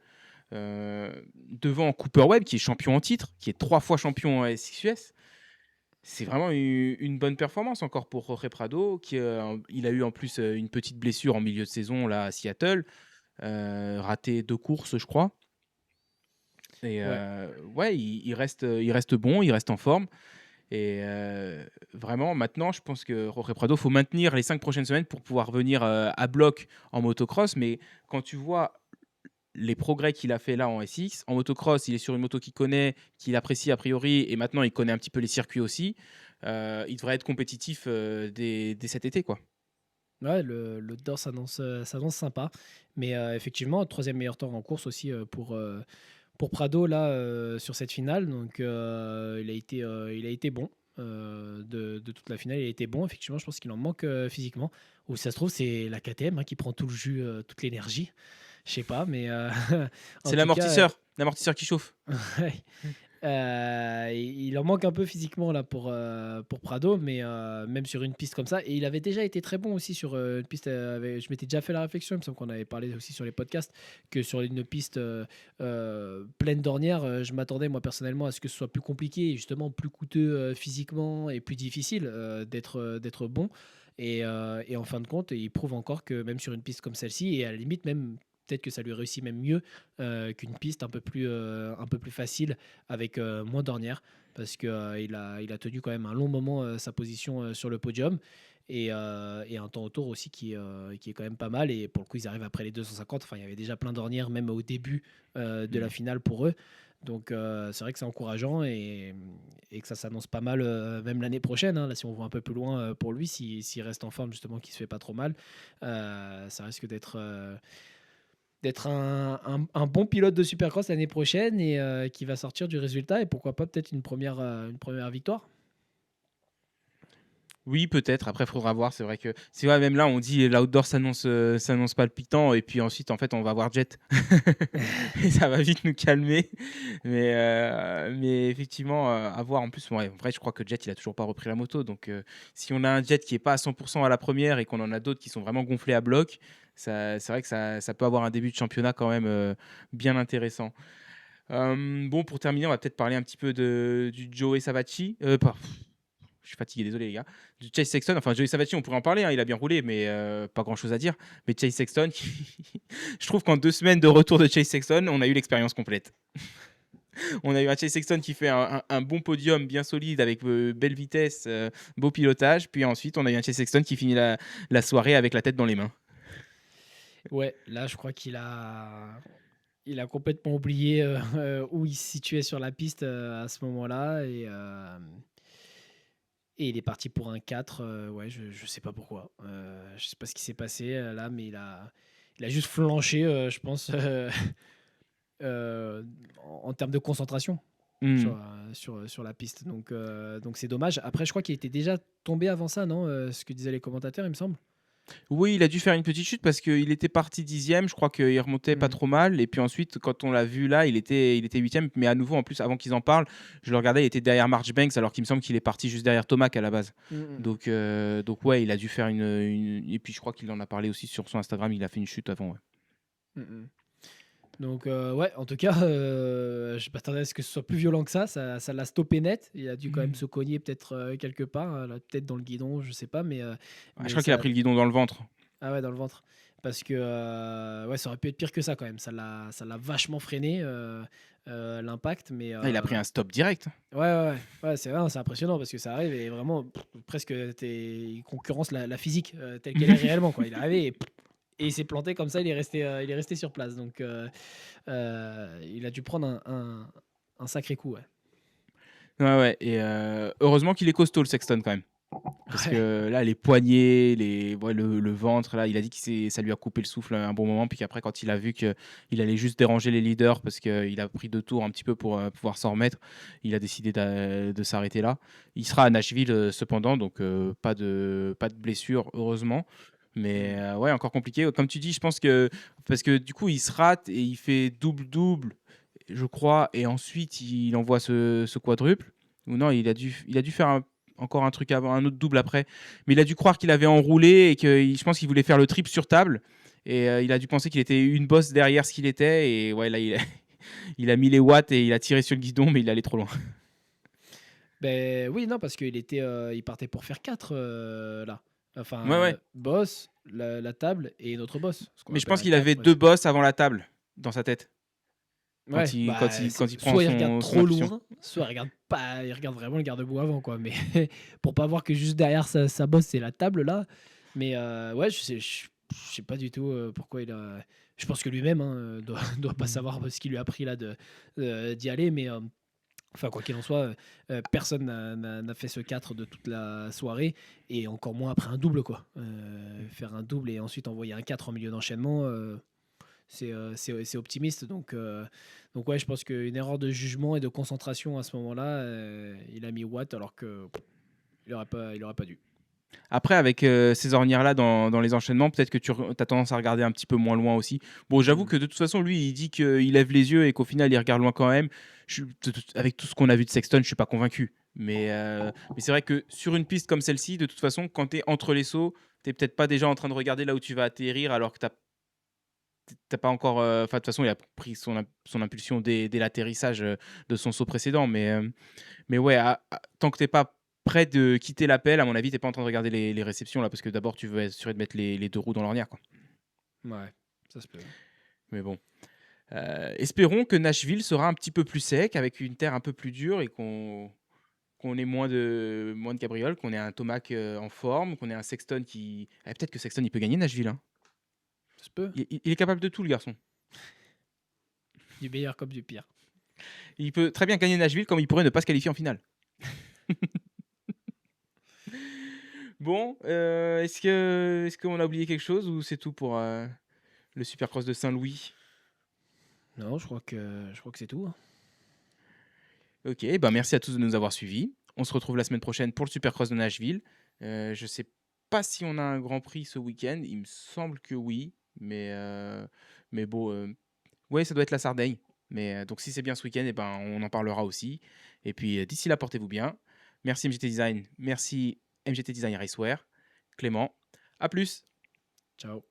[SPEAKER 1] Devant Cooper Webb, qui est champion en titre, qui est 3 fois champion en SXUS. C'est vraiment une bonne performance encore pour Jorge Prado, qui, il a eu en plus, une petite blessure en milieu de saison là à Seattle, raté 2 courses, je crois. Et
[SPEAKER 2] Ouais.
[SPEAKER 1] ouais, il reste bon, il reste en forme. Et vraiment maintenant, je pense que Jorge Prado, faut maintenir les 5 prochaines semaines pour pouvoir venir, à bloc en motocross. Mais quand tu vois les progrès qu'il a fait là en SX, en motocross, il est sur une moto qu'il connaît, qu'il apprécie a priori, et maintenant il connaît un petit peu les circuits aussi. Il devrait être compétitif, dès cet été, quoi.
[SPEAKER 2] Ouais, le Outdoor s'annonce sympa. Mais effectivement, troisième meilleur temps en course aussi pour Prado là sur cette finale. Donc il a été bon. De toute la finale, il a été bon. Effectivement, je pense qu'il en manque physiquement. Ou si ça se trouve, c'est la KTM hein, qui prend tout le jus, toute l'énergie. Je sais pas, mais en
[SPEAKER 1] C'est
[SPEAKER 2] tout cas,
[SPEAKER 1] l'amortisseur qui chauffe.
[SPEAKER 2] ouais. Il en manque un peu physiquement là pour Prado, mais même sur une piste comme ça. Et il avait déjà été très bon aussi sur une piste. Je m'étais déjà fait la réflexion, il me semble qu'on avait parlé aussi sur les podcasts, que sur une piste pleine d'ornières, je m'attendais moi personnellement à ce que ce soit plus compliqué et justement plus coûteux physiquement et plus difficile d'être bon. Et en fin de compte, il prouve encore que même sur une piste comme celle-ci, et à la limite même peut-être que ça lui réussit même mieux qu'une piste un peu plus facile avec moins d'ornières parce qu'il il a tenu quand même un long moment sa position sur le podium et un temps autour aussi qui est quand même pas mal. Et pour le coup, ils arrivent après les 250. Enfin, il y avait déjà plein d'ornières même au début de la
[SPEAKER 1] Mmh.
[SPEAKER 2] finale pour eux. Donc c'est vrai que c'est encourageant et que ça s'annonce pas mal même l'année prochaine. Hein. Là, si on voit un peu plus loin pour lui, s'il reste en forme justement, qui se fait pas trop mal, ça risque d'être un bon pilote de Supercross l'année prochaine et qui va sortir du résultat et pourquoi pas peut-être une première victoire.
[SPEAKER 1] Oui, peut-être. Après, il faudra voir. C'est vrai que c'est vrai, même là, on dit l'outdoor s'annonce palpitant, et puis ensuite, en fait, on va voir Jet et ça va vite nous calmer. Mais effectivement, à voir. En plus, ouais, en vrai, je crois que Jet, il a toujours pas repris la moto. Donc, si on a un Jet qui est pas à 100% à la première et qu'on en a d'autres qui sont vraiment gonflés à bloc, c'est vrai que ça peut avoir un début de championnat quand même bien intéressant. Bon, pour terminer, on va peut-être parler un petit peu du Joey Savacci. Je suis fatigué, désolé les gars. Du Chase Sexton, enfin Joey Savacci, on pourrait en parler, hein, il a bien roulé, mais pas grand-chose à dire. Mais Chase Sexton, je trouve qu'en 2 semaines de retour de Chase Sexton, on a eu l'expérience complète. On a eu un Chase Sexton qui fait un bon podium bien solide avec belle vitesse, beau pilotage. Puis ensuite, on a eu un Chase Sexton qui finit la soirée avec la tête dans les mains.
[SPEAKER 2] Ouais, là je crois il a complètement oublié où il se situait sur la piste à ce moment-là et il est parti pour un 4. Ouais, je sais pas pourquoi. Je sais pas ce qui s'est passé là, mais il a juste flanché, je pense, en termes de concentration.
[SPEAKER 1] Hmm.
[SPEAKER 2] Sur la piste. Donc c'est dommage. Après, je crois qu'il était déjà tombé avant ça, non ce que disaient les commentateurs, il me semble.
[SPEAKER 1] Oui, il a dû faire une petite chute parce qu'il était parti 10e. Je crois qu'il remontait pas
[SPEAKER 2] Mm.
[SPEAKER 1] trop mal. Et puis ensuite, quand on l'a vu là, il était 8e. Mais à nouveau, en plus, avant qu'ils en parlent, je le regardais, il était derrière Marchbanks, alors qu'il me semble qu'il est parti juste derrière Tomac à la base.
[SPEAKER 2] Mm, mm,
[SPEAKER 1] Donc ouais, il a dû faire Et puis je crois qu'il en a parlé aussi sur son Instagram, il a fait une chute avant. Ouais.
[SPEAKER 2] mm, mm. Donc, ouais, en tout cas, je m'attendais à ce que ce soit plus violent que ça. Ça l'a stoppé net. Il a dû quand même se cogner peut-être quelque part, hein, là, peut-être dans le guidon, je sais pas,
[SPEAKER 1] Ouais, je
[SPEAKER 2] mais
[SPEAKER 1] crois qu'il a
[SPEAKER 2] ça.
[SPEAKER 1] pris le guidon dans le ventre.
[SPEAKER 2] Ah ouais, dans le ventre. Parce que ouais, ça aurait pu être pire que ça quand même. Ça l'a vachement freiné l'impact, mais
[SPEAKER 1] Ah, il a pris un stop direct.
[SPEAKER 2] ouais, ouais, ouais. Ouais, c'est vrai, c'est impressionnant parce que ça arrive et vraiment presque il concurrence la physique telle qu'elle est réellement quoi. Il est arrivé et il s'est planté comme ça, il est resté sur place. Donc il a dû prendre un sacré coup, ouais.
[SPEAKER 1] Ouais, ouais. Et heureusement qu'il est costaud, le Sexton, quand même. Parce
[SPEAKER 2] Ouais.
[SPEAKER 1] que là, les poignets, ouais, le ventre, là, il a dit ça lui a coupé le souffle un bon moment. Puis qu'après, quand il a vu qu'il allait juste déranger les leaders parce qu'il a pris 2 tours un petit peu pour pouvoir s'en remettre, il a décidé de s'arrêter là. Il sera à Nashville cependant, donc pas de blessure, heureusement. Mais
[SPEAKER 2] Mmh.
[SPEAKER 1] ouais, encore compliqué. Comme tu dis, je pense que parce que du coup, il se rate et il fait double-double, je crois, et ensuite il envoie ce quadruple. Ou non, il a dû faire encore un truc avant, un autre double après. Mais il a dû croire qu'il avait enroulé et que je pense qu'il voulait faire le triple sur table. Et il a dû penser qu'il était une bosse derrière ce qu'il était. Et ouais, là, il a mis les watts et il a tiré sur le guidon, mais il allait trop loin.
[SPEAKER 2] Beh, oui, non, parce il partait pour faire 4 là.
[SPEAKER 1] Ouais,
[SPEAKER 2] Enfin,
[SPEAKER 1] ouais.
[SPEAKER 2] boss, la table et une autre boss, ce qu'on
[SPEAKER 1] Mais je
[SPEAKER 2] appelle
[SPEAKER 1] pense
[SPEAKER 2] un
[SPEAKER 1] qu'il avait
[SPEAKER 2] 4.
[SPEAKER 1] 2 bosses avant la table dans sa tête. Quand
[SPEAKER 2] Ouais,
[SPEAKER 1] il, quand
[SPEAKER 2] bah,
[SPEAKER 1] il, quand
[SPEAKER 2] c'est
[SPEAKER 1] il prend
[SPEAKER 2] soit il regarde
[SPEAKER 1] son
[SPEAKER 2] trop
[SPEAKER 1] impulsion.
[SPEAKER 2] loin, soit il regarde vraiment le garde-boue avant, quoi, mais pour pas voir que juste derrière sa bosse, c'est la table là. Mais ouais, je sais pas du tout, pourquoi il a je pense que lui-même, hein, doit pas savoir ce qui lui a pris là d'y aller, mais enfin, quoi qu'il en soit, personne n'a fait ce 4 de toute la soirée et encore moins après un double, quoi. Faire un double et ensuite envoyer un 4 en milieu d'enchaînement, c'est optimiste. Donc ouais, je pense qu'une erreur de jugement et de concentration à ce moment-là, il a mis Watt alors que il aurait pas dû.
[SPEAKER 1] Après, avec ces ornières-là dans les enchaînements, peut-être que tu as tendance à regarder un petit peu moins loin aussi. Bon, j'avoue
[SPEAKER 2] Mmh.
[SPEAKER 1] que de toute façon, lui, il dit qu'il lève les yeux et qu'au final, il regarde loin quand même. Avec tout ce qu'on a vu de Sexton, je suis pas convaincu. Mais c'est vrai que sur une piste comme celle-ci, de toute façon, quand tu es entre les sauts, tu peut-être pas déjà en train de regarder là où tu vas atterrir alors que t'as pas encore. Enfin, de toute façon, il a pris son impulsion dès l'atterrissage de son saut précédent. Mais ouais, tant que t'es pas prêt de quitter l'appel, à mon avis, t'es pas en train de regarder les réceptions là, parce que d'abord tu veux être sûr de mettre les 2 roues dans l'ornière, quoi.
[SPEAKER 2] Ouais, ça se peut.
[SPEAKER 1] Mais bon, espérons que Nashville sera un petit peu plus sec, avec une terre un peu plus dure et qu'on ait moins de cabrioles, qu'on ait un Tomac en forme, qu'on ait un Sexton qui. Peut-être que Sexton il peut gagner Nashville, hein.
[SPEAKER 2] Ça se peut.
[SPEAKER 1] Il est capable de tout, le garçon.
[SPEAKER 2] Du meilleur comme du pire.
[SPEAKER 1] Il peut très bien gagner Nashville comme il pourrait ne pas se qualifier en finale. Bon, est-ce qu'on a oublié quelque chose ou c'est tout pour le Supercross de Saint-Louis?
[SPEAKER 2] Non, je crois que c'est tout, hein.
[SPEAKER 1] Ok, ben merci à tous de nous avoir suivis. On se retrouve la semaine prochaine pour le Supercross de Nashville. Je sais pas si on a un Grand Prix ce week-end. Il me semble que oui, mais bon, ouais, ça doit être la Sardaigne. Mais donc si c'est bien ce week-end, eh ben on en parlera aussi. Et puis d'ici là, portez-vous bien. Merci MGT Design, merci MGT Design Racewear, Clément. À plus.
[SPEAKER 2] Ciao.